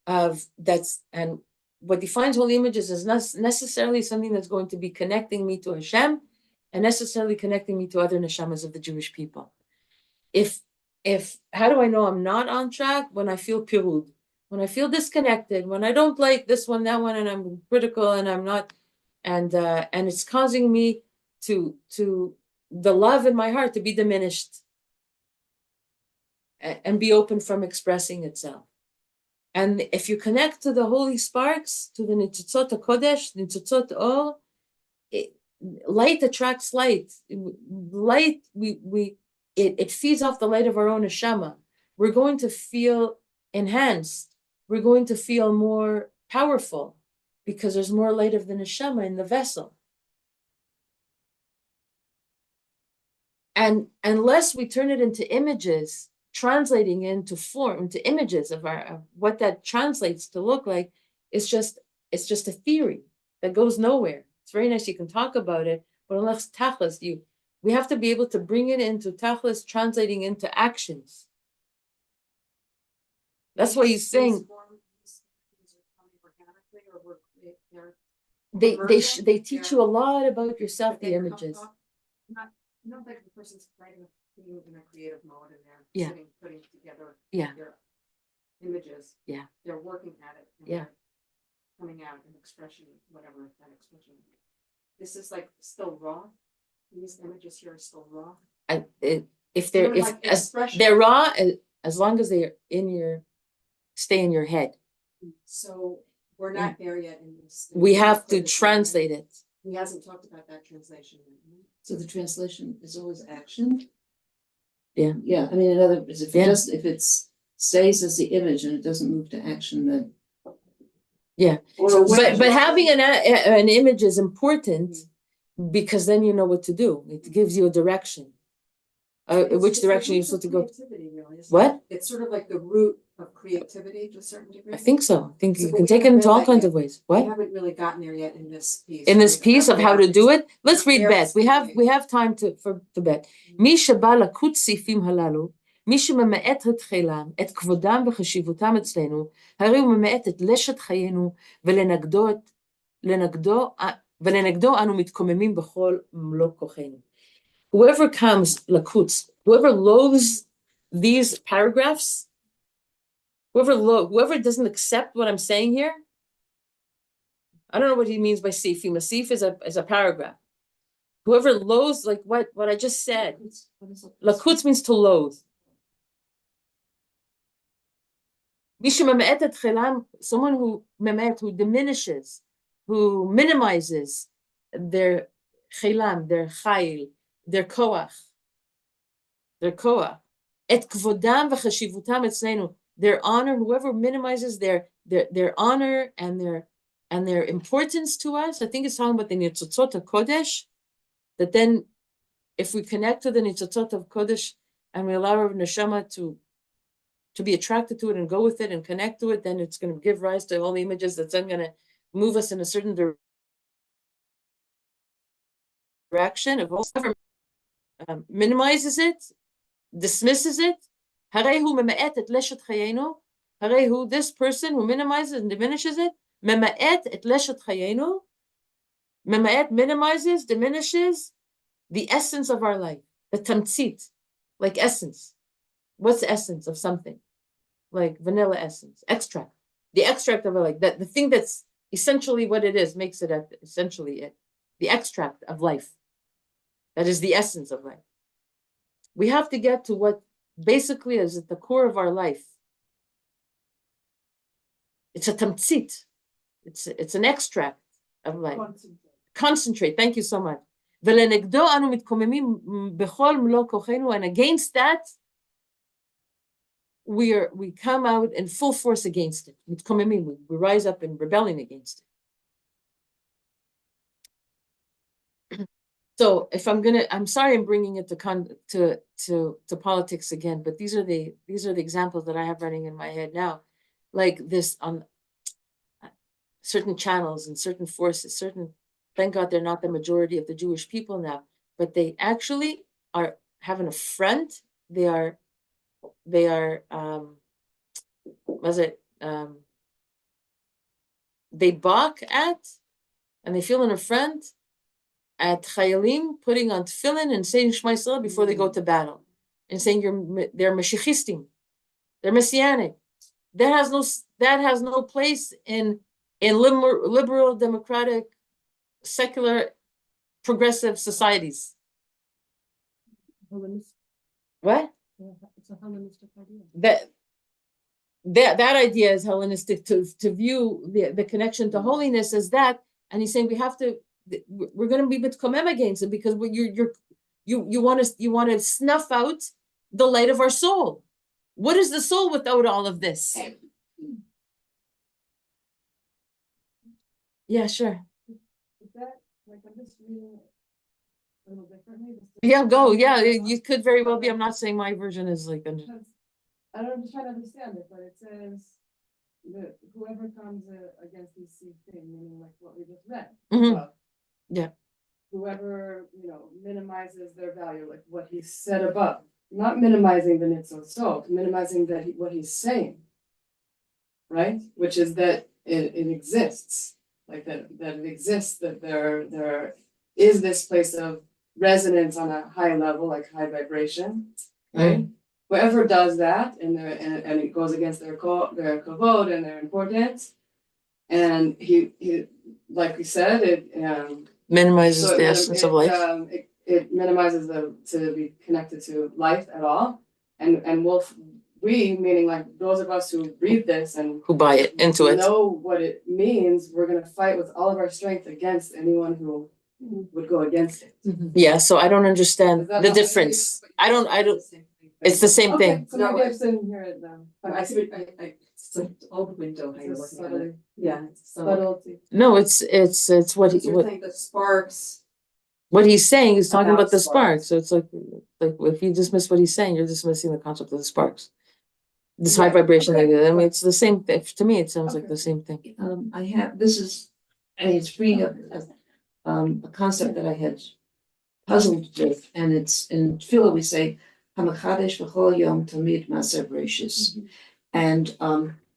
of that's, and what defines holy images is not necessarily something that's going to be connecting me to Hashem and necessarily connecting me to other neshamas of the Jewish people. If how do I know I'm not on track? When I feel pirud, when I feel disconnected, when I don't like this one, that one, and I'm critical, and I'm not, and it's causing me to the love in my heart to be diminished and be open from expressing itself. And if you connect to the holy sparks, to the nitzutzot HaKodesh, nitzutzot Or, light attracts light. Light, it feeds off the light of our own neshama. We're going to feel enhanced. We're going to feel more powerful, because there's more light of the neshama in the vessel. And unless we turn it into images, translating into form, into images of what that translates to look like, it's just a theory that goes nowhere. It's very nice, you can talk about it, but unless tachlis, we have to be able to bring it into tachlis, translating into actions. That's why he's saying they teach you a lot about yourself, the images. Not like the person's writing in a creative mode, and Yeah. they're putting together Yeah. their images. Yeah. They're working at it. And Yeah. they're coming out in expression, whatever that expression. This is like still raw. These images here are still raw. If they're raw, as long as they're stay in your head. So we're not there yet in this. We have to translate it. He hasn't talked about that translation. So the translation is always action? Yeah. Yeah, I mean, in other words, if it stays as the image and it doesn't move to action, then. Yeah, but having an image is important, because then you know what to do. It gives you a direction. which direction you're supposed to go. Creativity, really, isn't What? it? It's sort of like the root of creativity to a certain degree. I think so. I think So, you but can we take it haven't into read all that kinds yet. of ways. We What? haven't really gotten there yet in this piece. In this right? piece of how to do it, let's read Where bet. it's We have time for bet. מי שבא לקוט סעיפים הללו, מי שממעט את חילם, את כבודם וחשיבותם אצלנו, הרי הוא ממעט את לשת חיינו, ולנגדו אנו מתקוממים בכל מלוא כוחנו. Whoever comes lakutz, whoever loathes these paragraphs, whoever doesn't accept what I'm saying here, I don't know what he means by sifim. A sif is a paragraph. Whoever loathes, like what I just said, lakutz means to loathe. Someone who diminishes, who minimizes their chilam, their chayil, their koach. Et kvodam v'chashivutam etzleinu. Their honor, whoever minimizes their honor and their importance to us. I think it's talking about the nitzotzot of Kodesh. That then, if we connect to the nitzotzot of Kodesh and we allow our neshama to be attracted to it and go with it and connect to it, then it's going to give rise to holy images that's then going to move us in a certain direction. If whoever minimizes it, dismisses it, harehu mema'et et leshet chayenu, harehu, this person who minimizes and diminishes it, mema'et et leshet chayenu, mema'et minimizes, diminishes the essence of our life, the tamtzit, like essence. What's the essence of something? Like vanilla essence, extract. The extract of it, like that, the thing that's essentially what it is, makes it essentially it. The extract of life. That is the essence of life. We have to get to what basically is at the core of our life. It's a tamtzit. It's an extract of life. Concentrate. Thank you so much. And against that, we come out in full force against it. We rise up in rebelling against it. So if I'm sorry I'm bringing it to politics again, but these are the examples that I have running in my head now, like this on certain channels and certain forces. Thank God they're not the majority of the Jewish people now, but they actually are having a front. They are they balk at, and they feel an affront at chayalim putting on tefillin and saying Shema Yisrael before they go to battle, and saying they're Mashiachistim, they're messianic. That has no place in liberal, democratic, secular, progressive societies. What? It's a Hellenistic idea. That idea is Hellenistic to view the connection to holiness as that, and he's saying we're going to be mitkomem against it because you want to snuff out the light of our soul. What is the soul without all of this? Yeah, sure. Is that, like, I'm just reading it a little differently? Yeah, go. Yeah, you could very well be. I'm not saying my version is like. I'm just trying to understand it, but it says that whoever comes against these things, meaning like what we just read. Mhm. Yeah. Whoever, minimizes their value, like what he said above, not minimizing the nitzot, minimizing what he's saying, right? Which is that it exists, like that it exists, that there is this place of resonance on a high level, like high vibration, right? Whoever does that and it goes against their kavod and their importance, and he like we said, it minimizes the essence of life. It minimizes to be connected to life at all, and we meaning like those of us who read this and who buy it into it, know what it means. We're going to fight with all of our strength against anyone who would go against it. Yeah, so I don't understand the difference. I don't. It's the same thing. So maybe I've seen here it now. I see. It's like the old window. How you're looking at it. Yeah. Subtlety. No, it's what you're saying the sparks. what he's saying is talking About about the sparks. sparks. So it's like if you dismiss what he's saying, you're dismissing the concept of the sparks. This high Right, vibration. okay. I mean, it's the same thing. To me, it sounds like Okay. the same thing. It's bringing up a concept that I had puzzled with, and it's in Tefillah we say, Hamakadesh v'chol yom tamid maser bereshis. And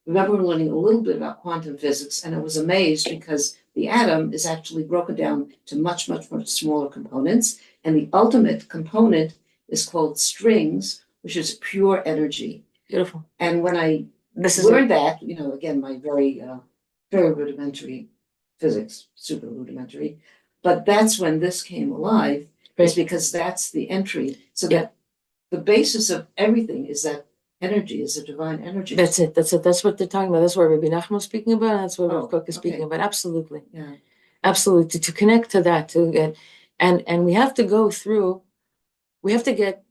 remember we're learning a little bit about quantum physics, and I was amazed because the atom is actually broken down to much, much, much smaller components, and the ultimate component is called strings, which is pure energy. Beautiful. And when I This is learned that, again, my very, very rudimentary physics, super rudimentary, but that's when this came alive, is because that's the entry. So that the basis of everything is that energy, is a divine energy. That's it. That's what they're talking about. That's what Rabbi Nachman was speaking about. And that's what Rav Kook is okay. speaking about. Absolutely. Yeah. Absolutely. To connect to that, to get, and we have to go through, we have to get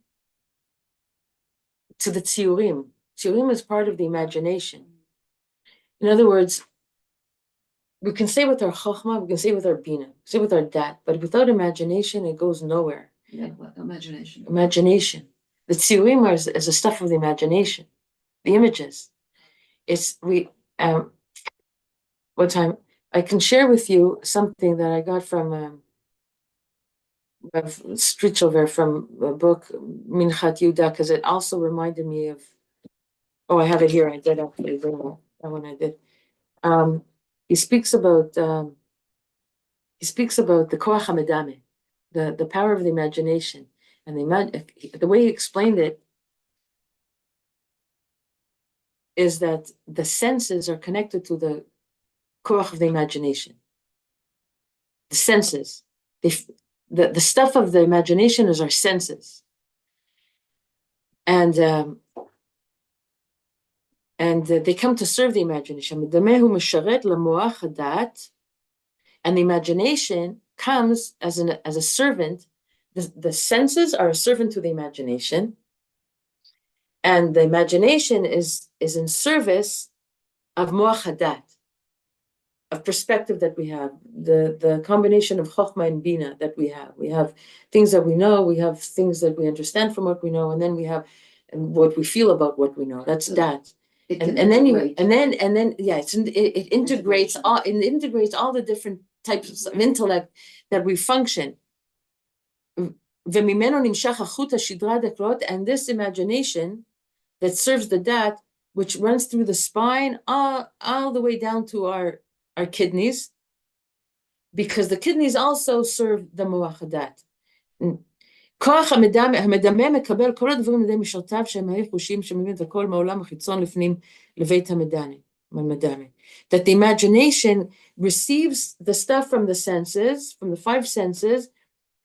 to the tziurim. Tziurim is part of the imagination. In other words, we can say with our chokhmah, we can say with our bina, we can say with our dat, but without imagination, it goes nowhere. Yeah, what imagination? Imagination. The tziurim is the stuff of the imagination, the images. It's one time I can share with you something that I got from Stritchover from a book Minchat Yuda, because it also reminded me of. Oh, I have it here. I did actually bring that one. I did. He speaks about the koach hamedame, the power of the imagination, and the way he explained it is that the senses are connected to the koach of the imagination. The senses, the stuff of the imagination is our senses, and they come to serve the imagination. And the imagination comes as a servant. The senses are a servant to the imagination, and the imagination is in service of moach hadat, of perspective that we have, the combination of chokhmah and bina that we have. We have things that we know, we have things that we understand from what we know, and then we have what we feel about what we know. That's dat. And then it integrates all the different types of intellect that we function. And this imagination that serves the dat, which runs through the spine all the way down to our kidneys, because the kidneys also serve the moach hadat. כוח המדמה מקבל כל הדברים לידי משרתיו שהם החושים שמבין את הכל מעולם החיצון לפנים לבית המדמה. That the imagination receives the stuff from the senses, from the five senses,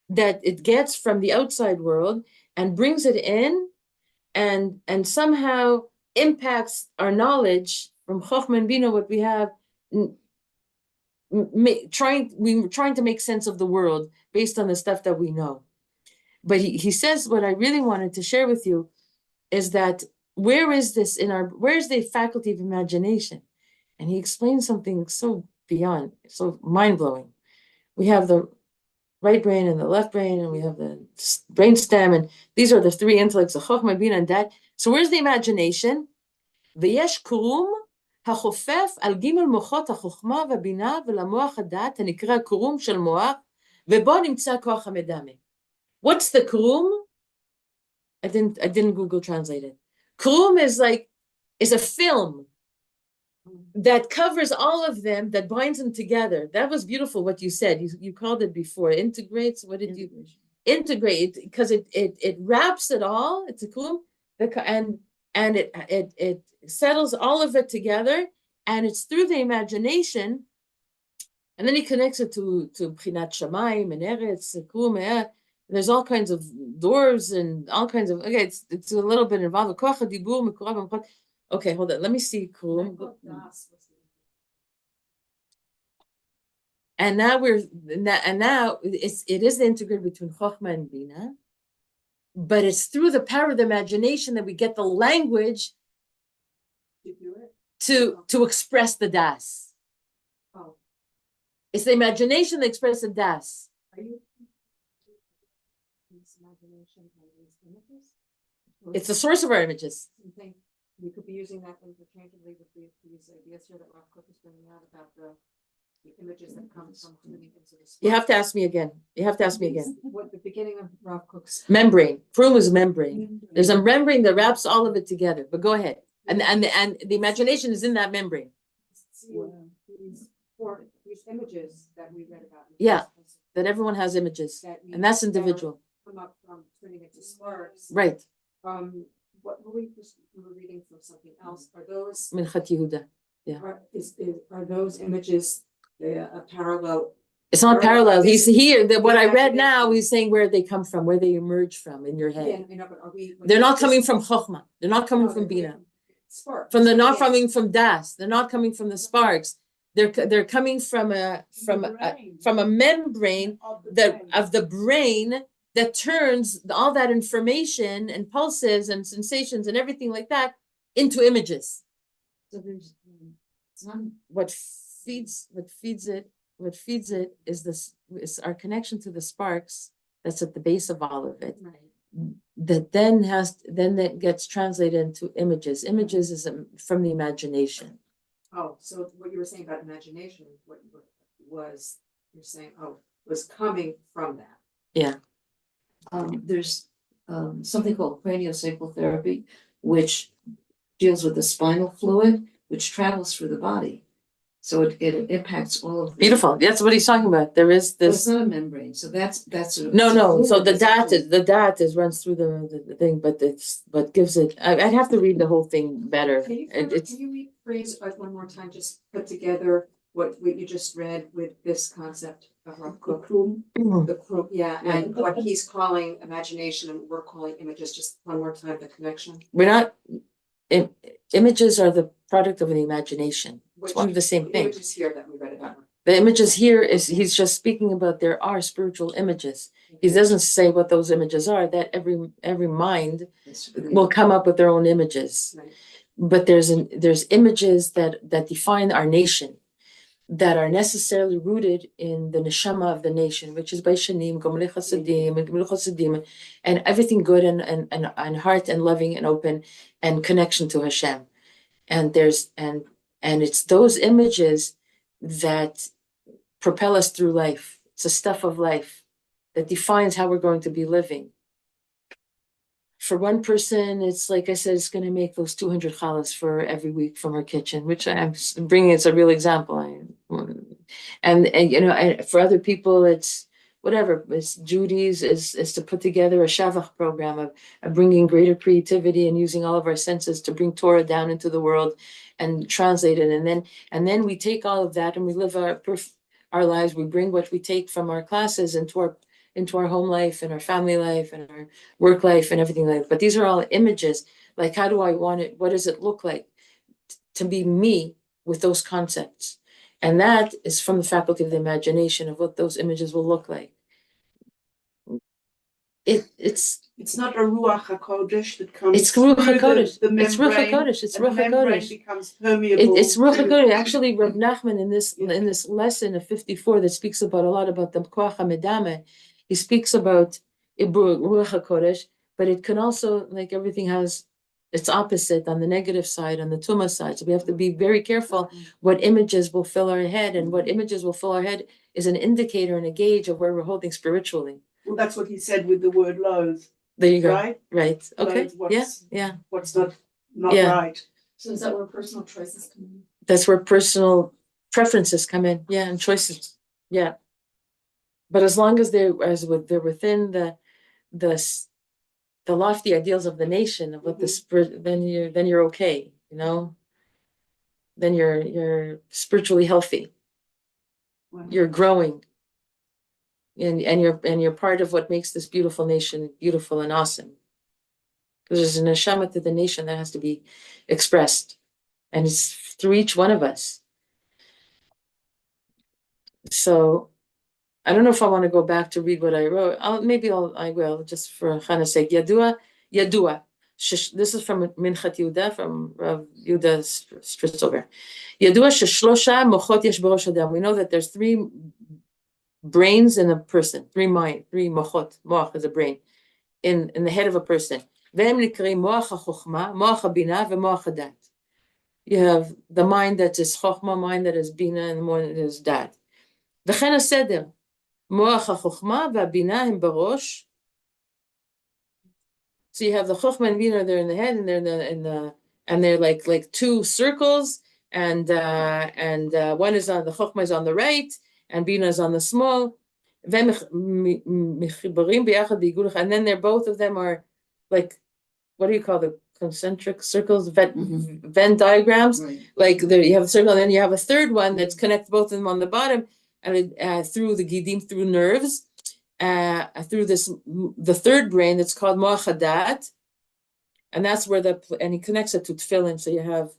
that it gets from the outside world and brings it in and somehow impacts our knowledge from Chokhmah and Bina, what we have, we're trying to make sense of the world based on the stuff that we know. But he says what I really wanted to share with you is that where's the faculty of imagination? And he explains something so beyond, so mind-blowing. We have the right brain and the left brain, and we have the brain stem, and these are the three intellects, the chokhmah, bina, and dat. So where's the imagination? V'yesh kurum hachofef al gimel mochot hachokma v'bina v'lamoach hadat hanikra kurum shel moach v'bo nimtza koach hamedame. What's the kurum? I didn't Google translate it. Kurum is a film that covers all of them, that binds them together. That was beautiful what you said. You called it before. Integrates. What did you integrate? Because it wraps it all. It's a kurum, and it settles all of it together, and it's through the imagination. And then he connects it to Bchinat Shamayim and Eretz, Kurum. There's all kinds of doors and all kinds of, okay, it's a little bit involved. Okay, hold on. Let me see. And now it is the integration between Chokhmah and Bina, but it's through the power of the imagination that we get the language to express the das. Oh. It's the imagination that expresses the das. It's the source of our images. You think we could be using that interchangeably with these ideas here that Rob Cook is bringing out about the images that come from tuning into the You have to spark. ask me again. You have to ask me again. What the beginning of Rob Cook's Membrane. Frum is membrane. There's a membrane that wraps all of it together. But go ahead. And the imagination is in that membrane. these images that we read about. Yeah. That everyone has images, and that's individual. Come up from turning into sparks. Right. What were we were reading from something else? Are those Minchat Yehuda. are those images a parallel? It's not parallel. He's here. What I read imagination. now, he's saying where they come from, where they emerge from in your head. Yeah, I know, but are we? They're not coming from Chokhmah. They're not coming from Bina. Sparks. They're not coming from Das. They're not coming from the sparks. They're coming from a membrane of the brain that turns all that information and pulses and sensations and everything like that into images. So there's, it's not, What feeds it is our connection to the sparks that's at the base of all of it. Right. That then that gets translated into images. Images is from the imagination. Oh, so what you were saying about imagination, what was you're saying? Oh, was coming from that. Yeah. there's something called craniosacral therapy, which deals with the spinal fluid, which travels through the body. So it impacts all of the. Beautiful. That's what he's talking about. There is Well, it's this. not a membrane, so that's No. So the fluid. dot runs through the thing, but gives it. I'd have to read the whole thing better. Can you It's rephrase one more time? Just put together what you just read with this concept of Kook. The Kook, yeah, and what he's calling imagination and we're calling images. Just one more time, the connection. we're not. Images are the product of the imagination. It's one of the same thing. Images here that we read about. The images here he's just speaking about there are spiritual images. He doesn't say what those images are, that every mind will come up with their own images. Right. But there's images that define our nation, that are necessarily rooted in the neshama of the nation, which is by Shanim, Gomle Chassidim, and Gomle Chassidim, and everything good and heart and loving and open and connection to Hashem. And it's those images that propel us through life. It's the stuff of life that defines how we're going to be living. For one person, it's like I said, it's going to make those 200 challahs for every week from her kitchen, which I'm bringing as a real example. And for other people, it's whatever. It's Judy's is to put together a Shavach program of bringing greater creativity and using all of our senses to bring Torah down into the world and translate it. And then we take all of that and we live our lives. We bring what we take from our classes into our home life and our family life and our work life and everything like that. But these are all images. Like, how do I want it? What does it look like to be me with those concepts? And that is from the faculty of the imagination of what those images will look like. It's not a Ruach HaKodesh that comes. It's Ruach through HaKodesh. the It's Ruach membrane, HaKodesh. It's and Ruach the membrane HaKodesh. becomes permeable. It's Ruach to- HaKodesh. Actually, Reb Nachman in this lesson of 54 that speaks about a lot about the Koach HaMedame, he speaks about Ruach HaKodesh, but it can also, like everything has its opposite on the negative side, on the Tumah side. So we have to be very careful what images will fill our head, and what images will fill our head is an indicator and a gauge of where we're holding spiritually. Well, that's what he said with the word loathe, There you go. right? Right. Okay. Loathe Yeah. what's not Yeah. right. So is that where personal choices come in? That's where personal preferences come in. Yeah, and choices. Yeah. But as long as they're within the lofty ideals of the nation of what the spirit, then you're okay, then you're spiritually healthy. Wow. You're growing. And you're part of what makes this beautiful nation beautiful and awesome. Because there's an neshama to the nation that has to be expressed. And it's through each one of us. So I don't know if I want to go back to read what I wrote. I will, just for Chana's sake. Yadua. This is from Minchat Yehuda, from Rav Yehuda Stritzelberg. Yadua sheshlosha mochot yesh b'rosh adam. We know that there's 3 brains in a person, 3 mochot. Moch is a brain in the head of a person. והם נקראים מוח החוכמה, מוח הבינה ומוח הדת. You have the mind that is chokhmah, mind that is bina, and the mind that is dat. וכן הסדר, מוח החוכמה והבינה הם בראש. So you have the chokhmah and bina, they're in the head, and they're and they're like two circles, and one is on the chokhmah is on the right, and bina is on the small. And then they're both of them are like, what do you call the concentric circles, Venn diagrams? Right. Like there you have a circle, and then you have a third one that's connects both of them on the bottom, and through the gidim, through nerves, through the third brain that's called moach hadat, and that's where and he connects it to tefillin. So you have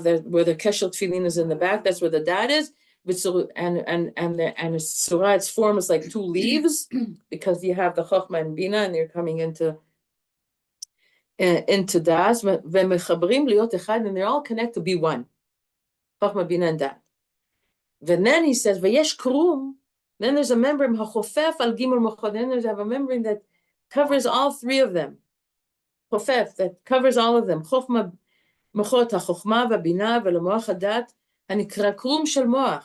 where the keshel tefillin is in the back. That's where the dat is. And surah, its form is like two leaves because you have the chokhmah and bina, and you're coming into das, and they're all connected to be one. Chokhmah, bina, and dat. And then he says, "Vayesh krum." Then there's a membrane, hachofef al gimel mochad. Then there's a membrane that covers all three of them. Chofef, that covers all of them. Chokhmah, mochot, hachokhmah, v'bina, v'lemoach hadat, hanikra krum shel moach.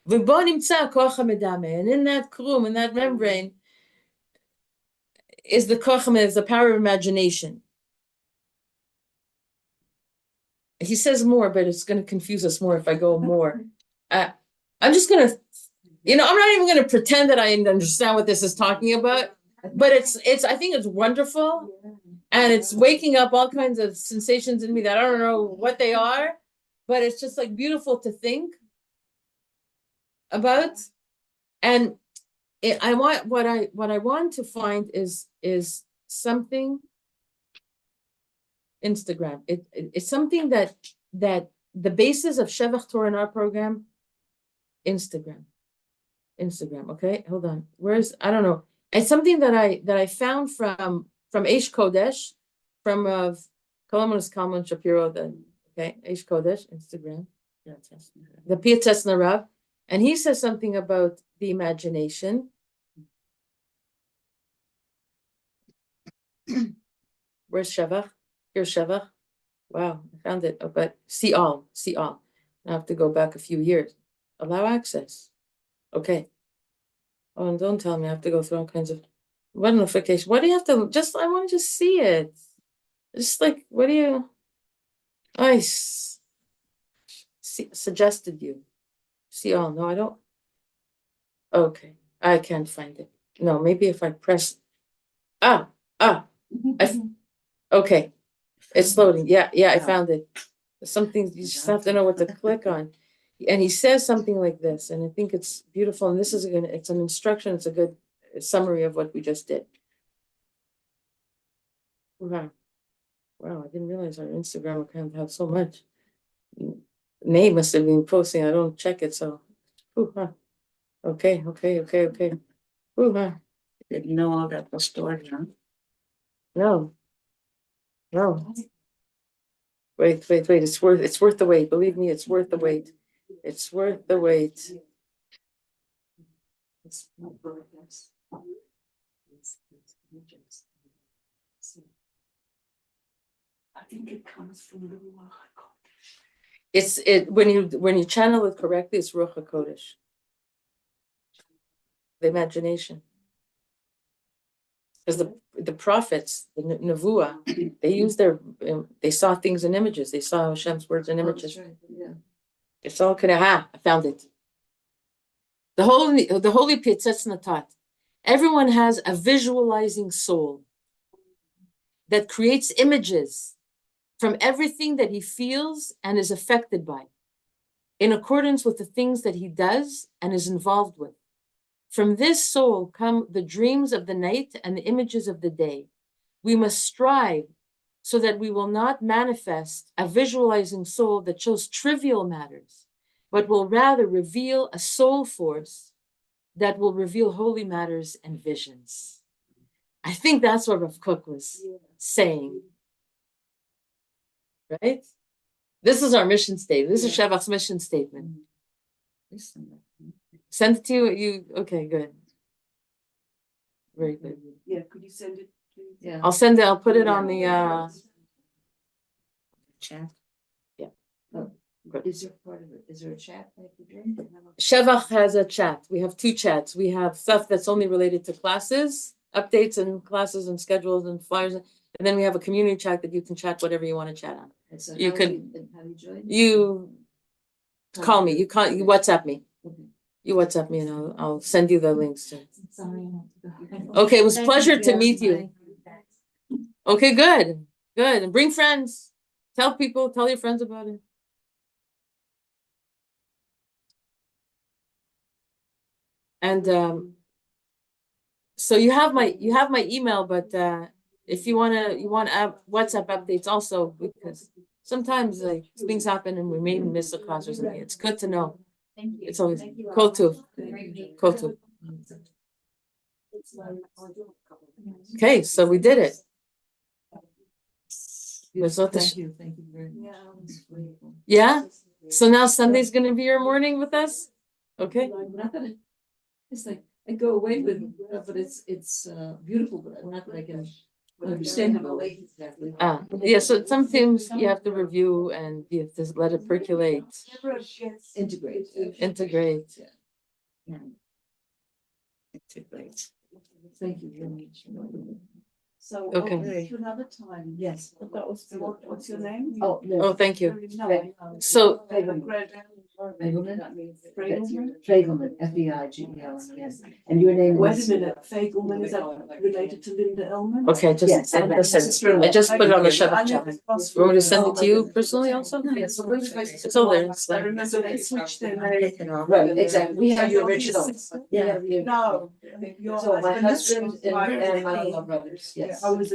V'bo nimtza koach hamedame. And in that krum, in that membrane, is the koach, is the power of imagination. He says more, but it's going to confuse us more if I go more. I'm just going to, I'm not even going to pretend that I understand what this is talking about, but I think it's wonderful, and it's waking up all kinds of sensations in me that I don't know what they are, but it's just like beautiful to think about. And what I want to find is something. Instagram. It's something that the basis of Shevach Torah in our program. Instagram. Okay, hold on. I don't know. It's something that I found from Eish Kodesh, from Kolomonos Kalman Shapiro. Eish Kodesh Instagram. The perpetuates Narav, and he says something about the imagination. Where's Shevach? Here's Shevach. Wow, I found it. Oh, but see all. I have to go back a few years. Allow access. Okay. Oh, and don't tell me I have to go through all kinds of notification. What do you have to I want to just see it. Just like, what do you suggested you. See all. No, I don't. Okay. I can't find it. No, maybe if I press okay. It's loading. Yeah, I found it. Something you just have to know what to click on. And he says something like this, and I think it's beautiful. And this is it's an instruction. It's a good summary of what we just did. Wow, I didn't realize our Instagram account had so much. Nate must have been posting. I don't check it, so. Okay. Didn't know all that was stored, huh? No. Wait. It's worth the wait. Believe me, it's worth the wait. It's worth the wait. I think it comes from the Ruach HaKodesh. When you channel it correctly, it's Ruach HaKodesh. The imagination. Because the prophets, the Nevuah, they saw things in images. They saw Hashem's words in images. Right. Yeah. It's all I found it. The holy perpetuates natat. Everyone has a visualizing soul that creates images from everything that he feels and is affected by, in accordance with the things that he does and is involved with. From this soul come the dreams of the night and the images of the day. We must strive so that we will not manifest a visualizing soul that shows trivial matters, but will rather reveal a soul force that will reveal holy matters and visions. I think that's what Rav Kook was saying. Right? This is our mission statement. This is Shevach's mission statement. Send it to you. Okay, good. Very good. Yeah, could you send it, please? Yeah. I'll send it, I'll put it on the Chat. Yeah. Oh, Good. is there part of it? Is there a chat like you do? Shevach has a chat. We have 2 chats. We have stuff that's only related to classes, updates and classes and schedules and flyers. And then we have a community chat that you can chat whatever you want to chat on. And so You how could- have you joined? You call me, you WhatsApp me. Okay. You WhatsApp me and I'll send you the links to. Sorry. Okay, it was a pleasure to meet you. Okay, good. Good. And bring friends. Tell people, tell your friends about it. And so you have my email, but if you want WhatsApp updates also, because sometimes like things happen and we may miss a class or something. It's good to know. Thank you. It's always Thank you. cool too. Cool too. Okay, so we did it. Thank you very much. Yeah. So now Sunday's gonna be your morning with us? Okay. Not that it's like I go away with it, but it's beautiful, but not that I can understand how late exactly. Yeah, so some things you have to review and you have to let it percolate, Integrate. integrate. Yeah. Integrate. Thank you very much. So, Okay. to another time. Yes. That was, what's your name? Oh, Oh, thank you. So. So Feigelman, F-E-I-G-E-L-M-A-N. And your name Wait is? a minute, Feigelman, is that related to Linda Ellman? okay, Yes, I just put it on the Shabbat chat. You want me to send it to you personally also? Yes. It's all there. It's I like, remember they switched their name. Right, exactly. We have the original. Yeah. No, your So my husband and my my brothers, yes. I was a